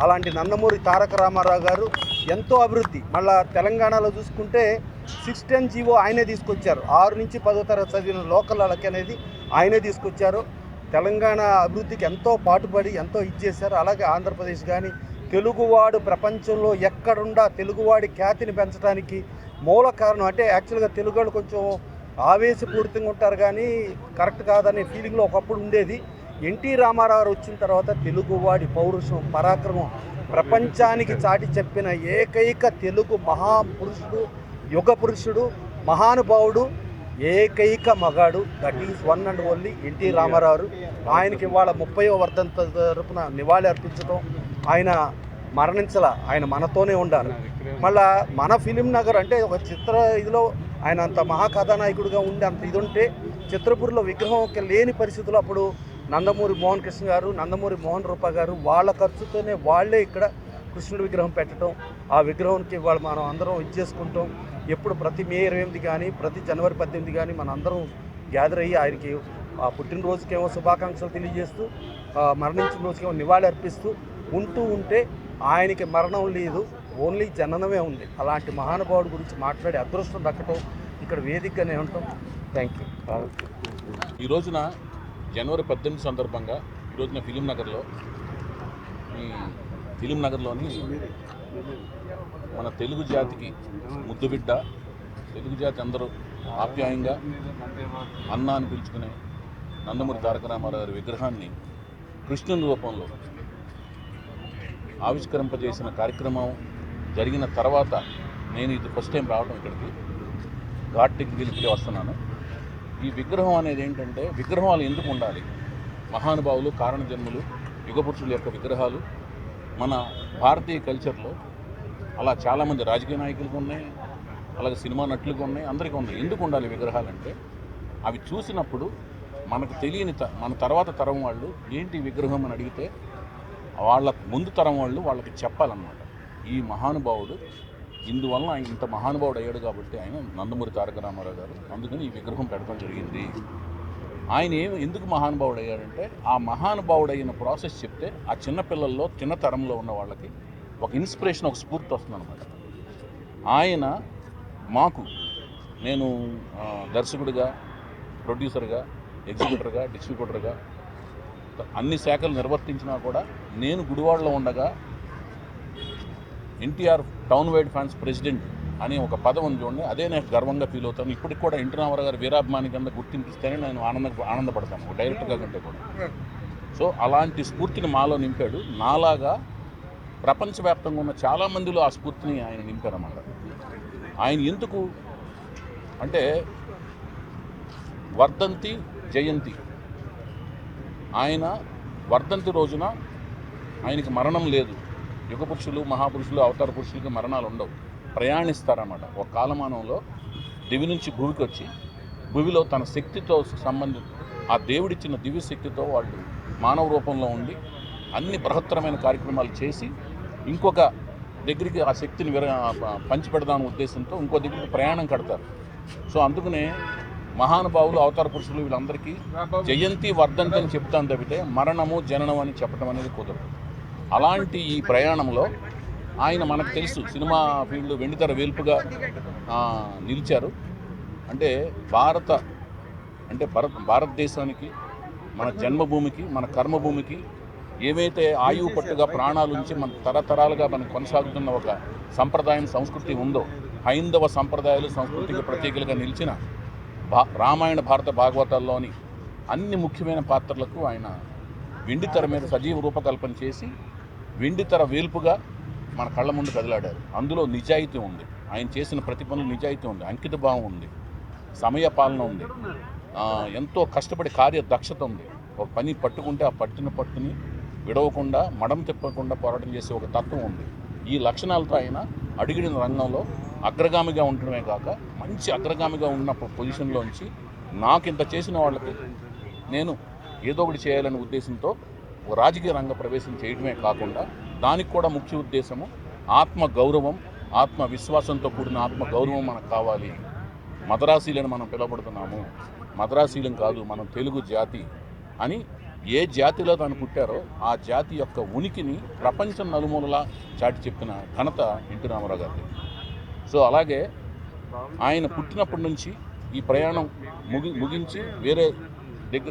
అలాంటి నందమూరి తారక రామారావు గారు ఎంతో అభివృద్ధి. మళ్ళీ తెలంగాణలో చూసుకుంటే 610 జీవో ఆయనే తీసుకొచ్చారు. 6 నుంచి 10వ తరగతి చదివిన లోకల్ వాళ్ళకి అనేది ఆయనే తీసుకొచ్చారు. తెలంగాణ అభివృద్ధికి ఎంతో పాటుపడి ఎంతో ఇచ్చేశారు. అలాగే ఆంధ్రప్రదేశ్ కానీ తెలుగువాడు ప్రపంచంలో ఎక్కడుండా తెలుగువాడి ఖ్యాతిని పెంచడానికి మూల కారణం అంటే యాక్చువల్గా తెలుగువాడు కొంచెం ఆవేశపూరితంగా ఉంటారు కానీ కరెక్ట్ కాదనే ఫీలింగ్లో ఒకప్పుడు ఉండేది. ఎన్టీ రామారావు వచ్చిన తర్వాత తెలుగువాడి పౌరుషం, పరాక్రమం ప్రపంచానికి చాటి చెప్పిన ఏకైక తెలుగు మహాపురుషుడు, యుగ పురుషుడు, మహానుభావుడు, ఏకైక మగాడు, that is one and only NT Rama Rao. ఆయనకి ఇవాళ 30వ వర్ధంతి తరపున నివాళి అర్పించడం, ఆయన మరణించాల, ఆయన మనతోనే ఉండాలి. మళ్ళా మన ఫిలిం నగర్ అంటే ఒక చిత్ర ఇదిలో ఆయన అంత మహాకథానాయకుడిగా ఉండి అంత ఇది ఉంటే చిత్రపూర్లో విగ్రహం లేని పరిస్థితుల్లో అప్పుడు నందమూరి మోహన్ కృష్ణ గారు, నందమూరి మోహన్ రూప గారు వాళ్ళ ఖర్చుతోనే వాళ్ళే ఇక్కడ కృష్ణుడి విగ్రహం పెట్టడం, ఆ విగ్రహానికి వాళ్ళు మనం అందరం ఇచ్చేసుకుంటాం. ఎప్పుడు ప్రతి మే 28 కానీ ప్రతి జనవరి 18 కానీ మన అందరం గ్యాదర్ అయ్యి ఆయనకి ఆ పుట్టినరోజుకేమో శుభాకాంక్షలు తెలియజేస్తూ మరణించిన రోజుకేమో నివాళి అర్పిస్తూ ఉంటే ఆయనకి మరణం లేదు, ఓన్లీ జననమే ఉంది. అలాంటి మహానుభావుడి గురించి మాట్లాడే అదృష్టం దక్కటం ఇక్కడ వేదికగానే ఉంటాం. Thank you. ఈ రోజున జనవరి 18 సందర్భంగా ఈరోజున ఫిలిం నగర్లోని మన తెలుగు జాతికి ముద్దుబిడ్డ, తెలుగు జాతి అందరూ ఆప్యాయంగా అన్న అని పిలుచుకునే నందమూరి తారక రామారావు గారి విగ్రహాన్ని కృష్ణుని రూపంలో ఆవిష్కరింపజేసిన కార్యక్రమం జరిగిన తర్వాత నేను ఇది ఫస్ట్ టైం రావడం ఇక్కడికి ఘాట్కి గెలిపితే వస్తున్నాను. ఈ విగ్రహం అనేది ఏంటంటే, విగ్రహాలు ఎందుకు ఉండాలి? మహానుభావులు, కారణజన్ములు, యుగపురుషుల యొక్క విగ్రహాలు మన భారతీయ కల్చర్లో అలా చాలామంది రాజకీయ నాయకులకు ఉన్నాయి, అలాగే సినిమా నటులకు ఉన్నాయి, అందరికీ ఉన్నాయి. ఎందుకు ఉండాలి విగ్రహాలు అంటే, అవి చూసినప్పుడు మనకు తెలియని మన తర్వాత తరం వాళ్ళు ఏంటి విగ్రహం అని అడిగితే వాళ్ళ ముందు తరం వాళ్ళు వాళ్ళకి చెప్పాలన్నమాట. ఈ మహానుభావుడు ఇందువల్ల ఆయన ఇంత మహానుభావుడు అయ్యాడు కాబట్టి ఆయన నందమూరి తారక రామారావు గారు, అందుకని ఈ విగ్రహం పెట్టడం జరిగింది. ఆయన ఎందుకు మహానుభావుడు అయ్యాడంటే, ఆ మహానుభావుడు అయిన ప్రాసెస్ చెప్తే ఆ చిన్నపిల్లల్లో చిన్న తరంలో ఉన్న వాళ్ళకి ఒక ఇన్స్పిరేషన్, ఒక స్ఫూర్తి వస్తుందన్నమాట. ఆయన మాకు, నేను దర్శకుడిగా, ప్రొడ్యూసర్గా, ఎగ్జిక్యూటర్గా, డిస్ట్రిబ్యూటర్గా అన్ని శాఖలు నిర్వర్తించినా కూడా నేను గుడివాడలో ఉండగా NTR town wide fans president అనే ఒక పదం ఉంది చూడండి, అదే నేను గర్వంగా ఫీల్ అవుతాను. ఇప్పటికి కూడా ఎన్టీ రామారావు గారు వీరాభిమాని కింద గుర్తింపిస్తేనే నేను ఆనందపడతాను, డైరెక్టర్గా కంటే కూడా. సో అలాంటి స్ఫూర్తిని మాలో నింపాడు. నాలాగా ప్రపంచవ్యాప్తంగా ఉన్న చాలామందిలో ఆ స్ఫూర్తిని ఆయన నింపారన్నమాట. ఆయన ఎందుకు అంటే, వర్ధంతి జయంతి, ఆయన వర్ధంతి రోజున ఆయనకి మరణం లేదు. యుగపురుషులు, మహాపురుషులు, అవతార పురుషులకి మరణాలు ఉండవు, ప్రయాణిస్తారన్నమాట. ఒక కాలమానంలో దివి నుంచి భూమికి వచ్చి, భూమిలో తన శక్తితో ఆ దేవుడిచ్చిన దివ్య శక్తితో వాళ్ళు మానవ రూపంలో ఉండి అన్ని బృహత్తరమైన కార్యక్రమాలు చేసి ఇంకొక దగ్గరికి ఆ శక్తిని పంచిపెడదామనే ఉద్దేశంతో ఇంకో దగ్గరికి ప్రయాణం కడతారు. సో అందుకనే మహానుభావులు, అవతార పురుషులు వీళ్ళందరికీ జయంతి, వర్ధంతి అని చెప్తాను తప్పితే మరణము, జననం అని చెప్పడం అనేది కుదరదు. అలాంటి ఈ ప్రయాణంలో ఆయన మనకు తెలుసు సినిమా ఫీల్డ్ వెండితెర వేల్పుగా నిలిచారు. అంటే భారతదేశానికి, మన జన్మభూమికి, మన కర్మభూమికి ఏవైతే ఆయువు పట్టుగా ప్రాణాలు ఉంచి మన తరతరాలుగా మనం కొనసాగుతున్న ఒక సంప్రదాయం, సంస్కృతి ఉందో, హైందవ సంప్రదాయాలు, సంస్కృతికి ప్రత్యేకలుగా నిలిచిన రామాయణ, భారత భాగవతాల్లోని అన్ని ముఖ్యమైన పాత్రలకు ఆయన వెండితెర మీద సజీవ రూపకల్పన చేసి వెండితెర వేల్పుగా మన కళ్ళ ముందు కదిలాడారు. అందులో నిజాయితీ ఉంది, ఆయన చేసిన ప్రతి పనులు నిజాయితీ ఉంది, అంకిత భావం ఉంది, సమయ పాలన ఉంది, ఎంతో కష్టపడి కార్యదక్షత ఉంది. ఒక పని పట్టుకుంటే ఆ పట్టుని విడవకుండా, మడం తిప్పకుండా పోరాటం చేసే ఒక తత్వం ఉంది. ఈ లక్షణాలతో ఆయన అడిగిన రంగంలో అగ్రగామిగా ఉండడమే కాక మంచి అగ్రగామిగా ఉన్న పొజిషన్లోంచి నాకింత చేసిన వాళ్ళకి నేను ఏదో ఒకటి చేయాలనే ఉద్దేశంతో రాజకీయ రంగ ప్రవేశం చేయడమే కాకుండా దానికి కూడా ముఖ్య ఉద్దేశము ఆత్మగౌరవం, ఆత్మవిశ్వాసంతో కూడిన ఆత్మగౌరవం మనకు కావాలి. మద్రాసీలను మనం పిలువబడుతున్నాము, మద్రాసీలం కాదు, మనం తెలుగు జాతి అని ఏ జాతిలో తాను పుట్టారో ఆ జాతి యొక్క ఉనికిని ప్రపంచం నలుమూలలా చాటి చెప్పిన ఘనత ఎన్టీ రామారావు గారిది. సో అలాగే ఆయన పుట్టినప్పటి నుంచి ఈ ప్రయాణం ముగించి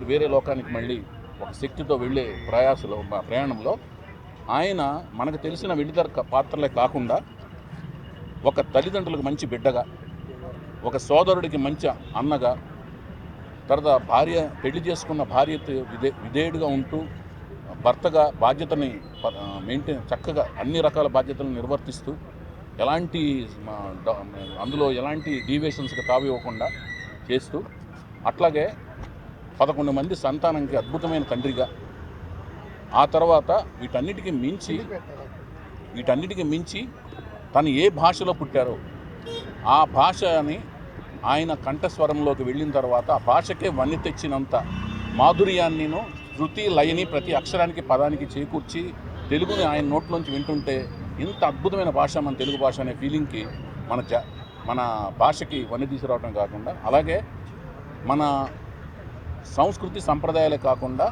వేరే లోకానికి మళ్ళీ ఒక శక్తితో వెళ్ళే ప్రయాణంలో ఆయన మనకు తెలిసిన వెండితెర పాత్రలే కాకుండా ఒక తల్లిదండ్రులకు మంచి బిడ్డగా, ఒక సోదరుడికి మంచి అన్నగా, తర్వాత పెళ్లి చేసుకున్న భార్యతో విధేయుడిగా ఉంటూ భర్తగా బాధ్యతని చక్కగా అన్ని రకాల బాధ్యతలను నిర్వర్తిస్తూ అందులో ఎలాంటి డీవియేషన్స్కి తావివ్వకుండా చేస్తూ, అట్లాగే 11 మంది సంతానానికి అద్భుతమైన తండ్రిగా, ఆ తర్వాత వీటన్నిటికీ మించి తను ఏ భాషలో పుట్టారో ఆ భాషని ఆయన కంఠస్వరంలోకి వెళ్ళిన తర్వాత ఆ భాషకే వన్నె తెచ్చినంత మాధుర్యాన్నిను, శృతి లయని ప్రతి అక్షరానికి, పదానికి చేకూర్చి తెలుగుని ఆయన నోట్లోంచి వింటుంటే ఇంత అద్భుతమైన భాష మన తెలుగు భాష అనే ఫీలింగ్కి మన భాషకి వన్నె తీసుకురావడం కాకుండా, అలాగే మన సంస్కృతి సంప్రదాయాలే కాకుండా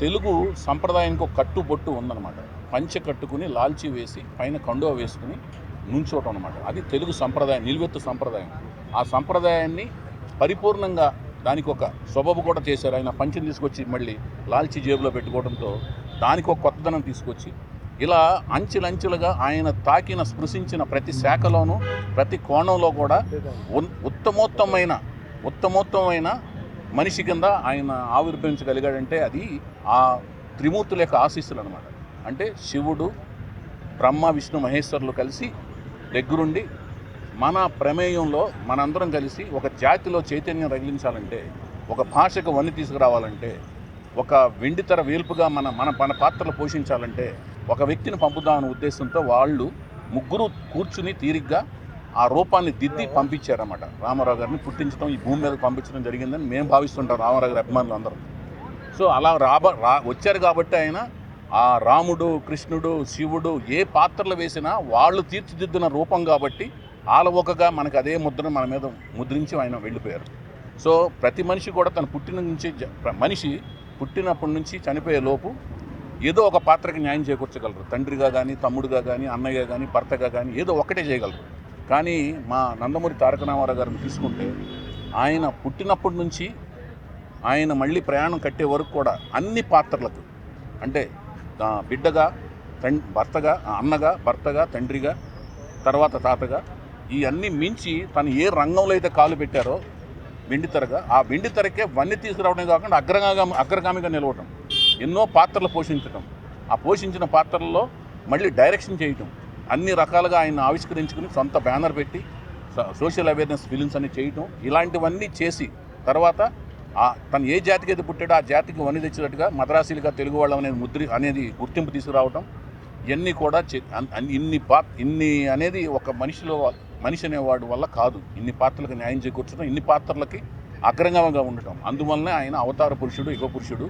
తెలుగు సంప్రదాయానికి ఒక కట్టుబొట్టు ఉందన్నమాట. పంచె కట్టుకుని, లాల్చి వేసి, పైన కండువా వేసుకుని నుంచోటం అనమాట. అది తెలుగు సంప్రదాయం, నిలువెత్తు సంప్రదాయం. ఆ సంప్రదాయాన్ని పరిపూర్ణంగా దానికి ఒక సొబబు కూడా చేశారు. ఆయన పంచిని తీసుకొచ్చి మళ్ళీ లాల్చి జేబులో పెట్టుకోవడంతో దానికి ఒక కొత్తదనం తీసుకొచ్చి ఇలా అంచెలంచెలుగా ఆయన తాకిన స్పృశించిన ప్రతి శాఖలోనూ ప్రతి కోణంలో కూడా ఉత్తమోత్తమైన మనిషి కింద ఆయన ఆవిర్భవించగలిగాడంటే అది ఆ త్రిమూర్తుల యొక్క ఆశీస్సులు అనమాట. అంటే శివుడు, బ్రహ్మ, విష్ణు, మహేశ్వరులు కలిసి దగ్గరుండి మన ప్రమేయంలో మనందరం కలిసి ఒక జాతిలో చైతన్యం రగిలించాలంటే, ఒక భాషకు వన్ని తీసుకురావాలంటే, ఒక వెండితెర వేల్పుగా మన పాత్రలు పోషించాలంటే ఒక వ్యక్తిని పంపుదామనే ఉద్దేశంతో వాళ్ళు ముగ్గురు కూర్చుని తీరిగ్గా ఆ రూపాన్ని దిద్ది పంపించారన్నమాట. రామారావు గారిని పుట్టించడం, ఈ భూమి మీద పంపించడం జరిగిందని మేము భావిస్తుంటాం, రామారావు గారి అభిమానులు అందరూ. సో అలా వచ్చారు కాబట్టి ఆయన ఆ రాముడు, కృష్ణుడు, శివుడు ఏ పాత్రలు వేసినా వాళ్ళు తీర్చిదిద్దిన రూపం కాబట్టి ఆలవోకగా మనకు అదే ముద్రను మన మీద ముద్రించి ఆయన వెళ్ళిపోయారు. సో ప్రతి మనిషి కూడా తన మనిషి పుట్టినప్పటి నుంచి చనిపోయే లోపు ఏదో ఒక పాత్రకి న్యాయం చేకూర్చగలరు. తండ్రిగా కానీ, తమ్ముడుగా కానీ, అన్నయ్యగా కానీ, భర్తగా కానీ ఏదో ఒకటే చేయగలరు. కానీ మా నందమూరి తారక రామారావు గారిని తీసుకుంటే ఆయన పుట్టినప్పటి నుంచి ఆయన మళ్ళీ ప్రయాణం కట్టే వరకు కూడా అన్ని పాత్రలకు, అంటే బిడ్డగా, భర్తగా, అన్నగా, భర్తగా, తండ్రిగా, తర్వాత తాతగా, ఈ అన్నీ మించి తను ఏ రంగంలో అయితే కాలు పెట్టారో వెండితెరగా, ఆ వెండితెరకే వన్నీ తీసుకురావడమే కాకుండా అగ్రగామిగా నిలవటం, ఎన్నో పాత్రలు పోషించడం, ఆ పోషించిన పాత్రల్లో మళ్ళీ డైరెక్షన్ చేయటం, అన్ని రకాలుగా ఆయన ఆవిష్కరించుకుని సొంత బ్యానర్ పెట్టి సోషల్ అవేర్నెస్ ఫిలిమ్స్ అన్ని చేయటం, ఇలాంటివన్నీ చేసి తర్వాత తను ఏ జాతికి అయితే పుట్టాడో ఆ జాతికి వన్ని తెచ్చినట్టుగా మద్రాసీలుగా తెలుగు వాళ్ళం అనేది గుర్తింపు తీసుకురావటం, ఇవన్నీ కూడా ఇన్ని అనేది ఒక మనిషి అనేవాడు వల్ల కాదు. ఇన్ని పాత్రలకు న్యాయం చేకూర్చడం, ఇన్ని పాత్రలకి అగ్రంగంగా ఉండటం, అందువల్లనే ఆయన అవతార పురుషుడు, యుగ పురుషుడు,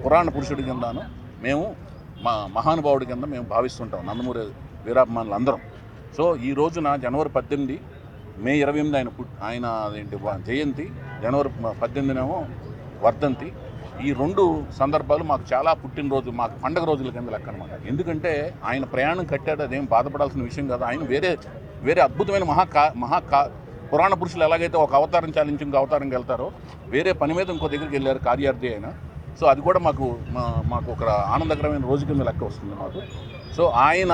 పురాణ పురుషుడి కిందను మేము మహానుభావుడి కింద మేము భావిస్తుంటాం నందమూరి వీరాభిమానులు అందరం. సో ఈ రోజున జనవరి 18, మే 28 ఆయన జయంతి, జనవరి 18 వర్ధంతి. ఈ 2 సందర్భాలు మాకు చాలా పుట్టినరోజు, మాకు పండగ రోజుల కింద లెక్క అనమాట. ఎందుకంటే ఆయన ప్రయాణం కట్టాడు, అదేం బాధపడాల్సిన విషయం కాదు. ఆయన వేరే అద్భుతమైన పురాణ పురుషులు ఎలాగైతే ఒక అవతారం చాలించి ఇంకో అవతారంకి వెళ్తారో వేరే పని మీద ఇంకో దగ్గరికి వెళ్ళారు, కార్యార్థి అయినా. సో అది కూడా మాకు ఒక ఆనందకరమైన రోజు కింద లెక్క వస్తుంది మాకు. సో ఆయన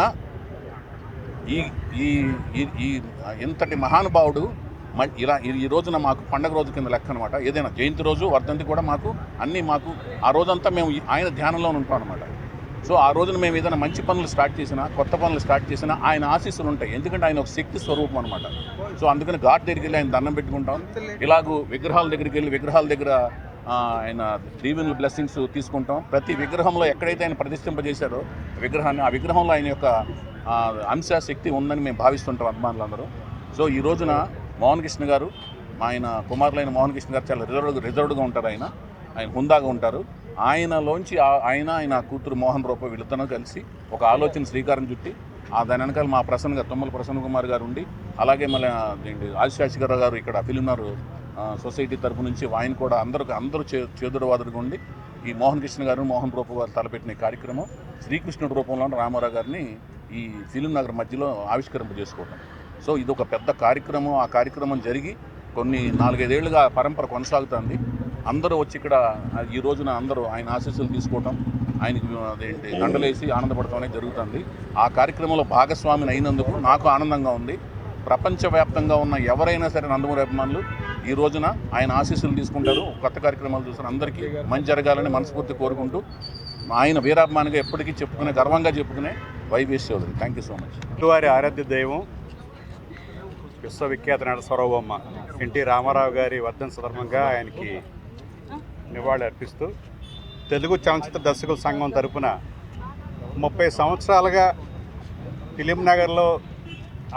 ఈ ఇంతటి మహానుభావుడు ఇలా ఈ రోజున మాకు పండగ రోజు కింద లెక్క అనమాట. ఏదైనా జయంతి రోజు, వర్ధంతి కూడా మాకు ఆ రోజంతా మేము ఆయన ధ్యానంలో ఉంటాం అనమాట. సో ఆ రోజున మేము ఏదైనా మంచి పనులు స్టార్ట్ చేసినా, కొత్త పనులు స్టార్ట్ చేసినా ఆయన ఆశీస్సులు ఉంటాయి. ఎందుకంటే ఆయన ఒక శక్తి స్వరూపం అనమాట. సో అందుకని ఘాట్ దగ్గరికి వెళ్ళి ఆయన దండం పెట్టుకుంటాం. ఇలాగూ విగ్రహాల దగ్గరికి వెళ్ళి విగ్రహాల దగ్గర ఆయన దీవెనలు, బ్లెస్సింగ్స్ తీసుకుంటాం. ప్రతి విగ్రహంలో ఎక్కడైతే ఆయన ప్రతిష్ఠింపజేశారో విగ్రహాన్ని, ఆ విగ్రహంలో ఆయన యొక్క అంశ శక్తి ఉందని మేము భావిస్తుంటాం అభిమానులందరూ. సో ఈ రోజున మోహన్ కృష్ణ గారు, ఆయన కుమారులైన మోహన్ కృష్ణ గారు చాలా రిజర్వ్డ్గా ఉంటారు. ఆయన హుందాగా ఉంటారు. ఆయనలోంచి ఆయన కూతురు మోహన్ రూప వీళ్ళతో కలిసి ఒక ఆలోచన శ్రీకారం చుట్టి దాని వెనకాల మా తుమ్మల ప్రసన్న కుమార్ గారు ఉండి, అలాగే మళ్ళీ ఆదిశేషర్ గారు ఇక్కడ ఫిలింనగర్ సొసైటీ తరపు నుంచి ఆయన కూడా అందరూ చేదుడు వాదుడుగా ఉండి ఈ మోహన్ కృష్ణ గారు, మోహన్ రూప గారు తలపెట్టిన ఈ కార్యక్రమం శ్రీకృష్ణుడి రూపంలో రామారావు గారిని ఈ ఫిలింనగర్ మధ్యలో ఆవిష్కరింపజేసుకోవటం. సో ఇది ఒక పెద్ద కార్యక్రమం. ఆ కార్యక్రమం జరిగి కొన్ని 4-5 ఏళ్ళుగా పరంపర కొనసాగుతుంది. అందరూ వచ్చి ఇక్కడ ఈ రోజున అందరూ ఆయన ఆశీస్సులు తీసుకోవటం, ఆయనకి దండలేసి ఆనందపడటం అనేది జరుగుతుంది. ఆ కార్యక్రమంలో భాగస్వామిని అయినందుకు నాకు ఆనందంగా ఉంది. ప్రపంచవ్యాప్తంగా ఉన్న ఎవరైనా సరే నందమూరి అభిమానులు ఈ రోజున ఆయన ఆశీస్సులు తీసుకుంటారు. కొత్త కార్యక్రమాలు చూసిన అందరికీ మంచి జరగాలని మనస్ఫూర్తి కోరుకుంటూ ఆయన వీరాభిమానిగా ఎప్పటికీ గర్వంగా చెప్పుకునే Vaivesh Chowdary. Thank you so much. వారి ఆరాధ్య దైవం విశ్వవిఖ్యాత నట సార్వభౌమ ఎన్టీ రామారావు గారి వర్ధంతి సందర్భంగా ఆయనకి నివాళి అర్పిస్తూ తెలుగు చలనచిత్ర దర్శకుల సంఘం తరపున 30 సంవత్సరాలుగా ఫిలింనగర్లో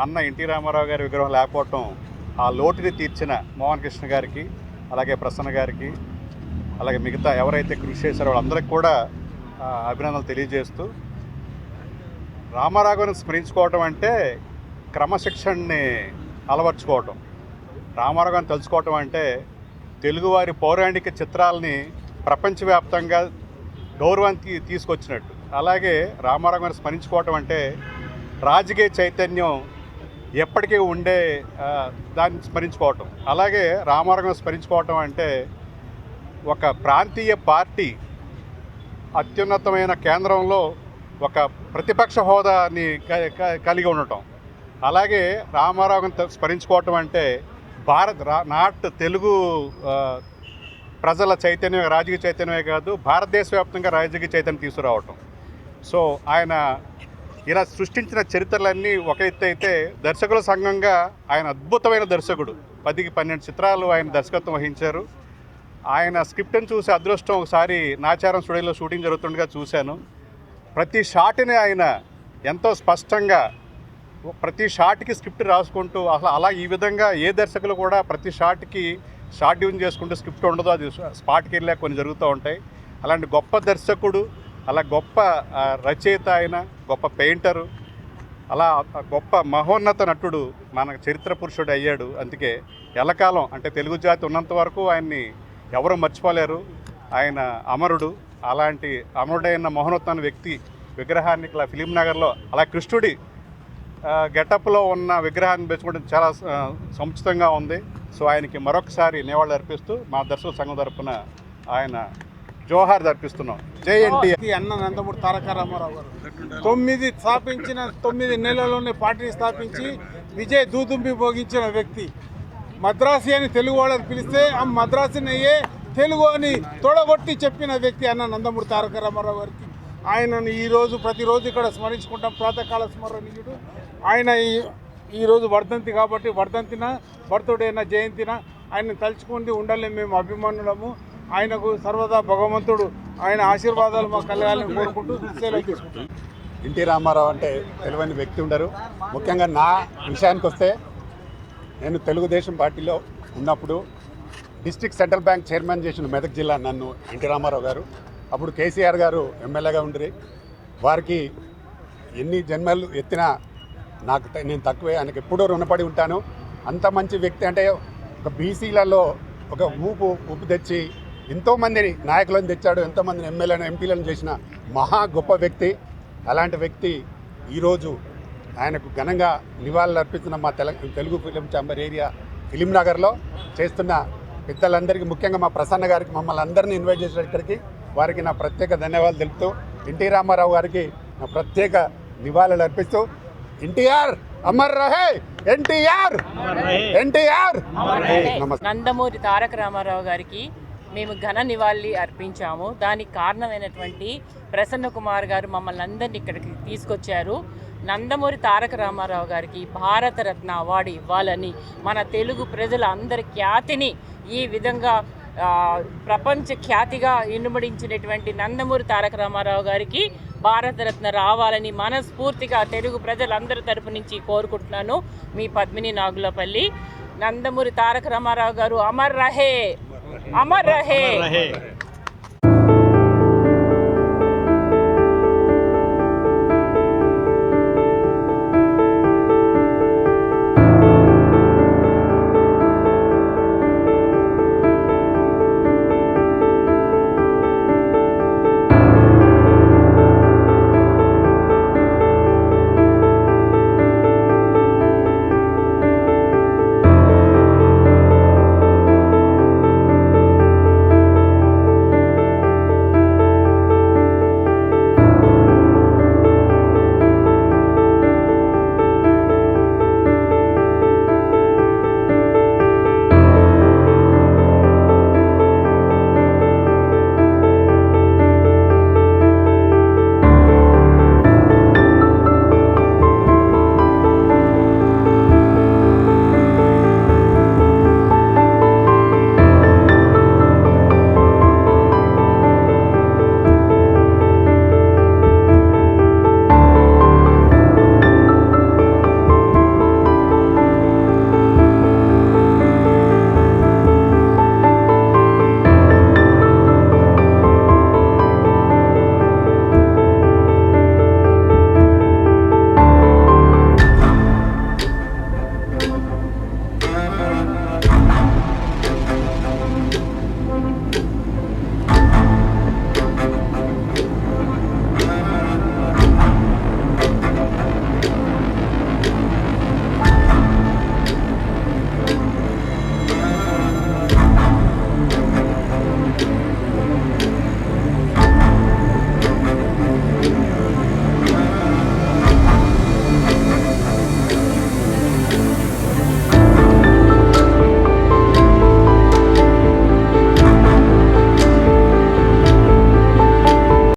అన్న ఎన్టీ రామారావు గారి విగ్రహం లేకపోవటం, ఆ లోటుని తీర్చిన మోహన్ కృష్ణ గారికి, అలాగే ప్రసన్న గారికి, అలాగే మిగతా ఎవరైతే కృషి చేశారో వాళ్ళందరికీ కూడా అభినందనలు తెలియజేస్తూ, రామారావు గారిని స్మరించుకోవటం అంటే క్రమశిక్షణని అలవర్చుకోవటం, రామారావు గారిని తలుచుకోవటం అంటే తెలుగువారి పౌరాణిక చిత్రాలని ప్రపంచవ్యాప్తంగా గౌరవానికి తీసుకొచ్చినట్టు. అలాగే రామారావు గారిని స్మరించుకోవటం అంటే రాజకీయ చైతన్యం ఎప్పటికీ ఉండే దాన్ని స్మరించుకోవటం. అలాగే రామారావు స్మరించుకోవటం అంటే ఒక ప్రాంతీయ పార్టీ అత్యున్నతమైన కేంద్రంలో ఒక ప్రతిపక్ష హోదాని కలిగి ఉండటం. అలాగే రామారావుని స్మరించుకోవటం అంటే నాట్ తెలుగు ప్రజల చైతన్యం, రాజకీయ చైతన్యమే కాదు, భారతదేశ వ్యాప్తంగా రాజకీయ చైతన్యం తీసుకురావటం. సో ఆయన ఇలా సృష్టించిన చరిత్రలన్నీ ఒక ఎత్తు అయితే, దర్శకుల సంఘంగా ఆయన అద్భుతమైన దర్శకుడు. 10కి 12 చిత్రాలు ఆయన దర్శకత్వం వహించారు. ఆయన స్క్రిప్ట్ని చూసి అదృష్టం ఒకసారి నాచారం స్టూడియోలో షూటింగ్ జరుగుతుండగా చూశాను. ప్రతి షాట్ని ఆయన ఎంతో స్పష్టంగా ప్రతి షాట్కి స్క్రిప్ట్ రాసుకుంటూ అలా ఈ విధంగా ఏ దర్శకులు కూడా ప్రతి షాట్కి షార్ట్ డివిజన్ చేసుకుంటూ స్క్రిప్ట్ ఉండదు, అది స్పాట్కి వెళ్ళాక కొన్ని జరుగుతూ ఉంటాయి. అలాంటి గొప్ప దర్శకుడు, అలా గొప్ప రచయిత, ఆయన గొప్ప పెయింటరు, అలా గొప్ప మహోన్నత నటుడు మన చరిత్ర పురుషుడు అయ్యాడు. అందుకే ఎల్లకాలం అంటే తెలుగు జాతి ఉన్నంత వరకు ఆయన్ని ఎవరు మర్చిపోలేరు. ఆయన అమరుడు. అలాంటి అమరుడైన మహోన్నత వ్యక్తి విగ్రహాన్ని ఇలా ఫిలిం నగర్లో అలా కృష్ణుడి గెటప్లో ఉన్న విగ్రహాన్ని పెంచుకోవడం చాలా సముచితంగా ఉంది. సో ఆయనకి మరొకసారి నివాళులు అర్పిస్తూ మా దర్శకుల సంఘం తరపున ఆయన జోహార్ అర్పిస్తున్నాం. జై ఎన్టీఆర్. అన్న నందమూరి తారక రామారావు గారు 9 నెలల్లోనే పార్టీని స్థాపించి విజయ్ దూదుంబి భోగించిన వ్యక్తి. మద్రాసి అని తెలుగు వాళ్ళని పిలిస్తే ఆ మద్రాసిని అయ్యే తెలుగు అని తొడగొట్టి చెప్పిన వ్యక్తి అన్న నందమూరి తారక రామారావు గారికి. ఆయనను ఈరోజు ప్రతిరోజు ఇక్కడ స్మరించుకుంటాం. ప్రాతకాల స్మరణీయుడు ఆయన. ఈరోజు వర్ధంతి కాబట్టి వర్ధంతిన, బర్త్డేన, జయంతిన ఆయన తలుచుకుంటూ ఉండాలి. మేము అభిమానులము. ఆయనకు సర్వదా భగవంతుడు ఆయన ఆశీర్వాదాలు మా కలగాలని కోరుకుంటూ సెలవు తీసుకుంటాం. ఎన్టీ రామారావు అంటే తెలియని వ్యక్తి ఉండరు. ముఖ్యంగా నా విషయానికి వస్తే, నేను తెలుగుదేశం పార్టీలో ఉన్నప్పుడు డిస్ట్రిక్ట్ సెంట్రల్ బ్యాంక్ చైర్మన్ చేసిన మెదక్ జిల్లా నన్ను ఎన్టీ రామారావు గారు. అప్పుడు కేసీఆర్ గారు ఎమ్మెల్యేగా ఉండి, వారికి ఎన్ని జన్మలు ఎత్తినా నేను తక్కువే. ఆయనకు ఎప్పుడూ రుణపడి ఉంటాను. అంత మంచి వ్యక్తి అంటే ఒక బీసీలలో ఒక ఊపు తెచ్చి ఎంతోమందిని నాయకులను తెచ్చాడు, ఎంతోమందిని ఎమ్మెల్యేలను, ఎంపీలను చేసిన మహా గొప్ప వ్యక్తి. అలాంటి వ్యక్తి ఈరోజు ఆయనకు ఘనంగా నివాళులు అర్పిస్తున్న మా Telugu film chamber area film నగర్లో చేస్తున్న పెద్దలందరికీ, ముఖ్యంగా మా ప్రసన్న గారికి, మమ్మల్ని అందరినీ ఇన్వైట్ చేసిన ఇక్కడికి, వారికి నా ప్రత్యేక ధన్యవాదాలు తెలుపుతూ ఎన్టీ రామారావు గారికి నా ప్రత్యేక నివాళులు అర్పిస్తూ, ఎన్టీఆర్ అమర్ రహే, ఎన్టీఆర్ ఎన్టీఆర్. నందమూరి తారక రామారావు గారికి మేము ఘన నివాళి అర్పించాము. దానికి కారణమైనటువంటి ప్రసన్న కుమార్ గారు మమ్మల్ని అందరినీ ఇక్కడికి తీసుకొచ్చారు. నందమూరి తారక రామారావు గారికి భారతరత్న అవార్డు ఇవ్వాలని, మన తెలుగు ప్రజల అందరి ఖ్యాతిని ఈ విధంగా ప్రపంచ ఖ్యాతిగా ఇనుమడించినటువంటి నందమూరి తారక రామారావు గారికి భారతరత్న రావాలని మనస్ఫూర్తిగా తెలుగు ప్రజలందరి తరపు నుంచి కోరుకుంటున్నాను. మీ పద్మిని నాగులపల్లి. నందమూరి తారక రామారావు గారు అమర్ రహే, అమర్ రహే.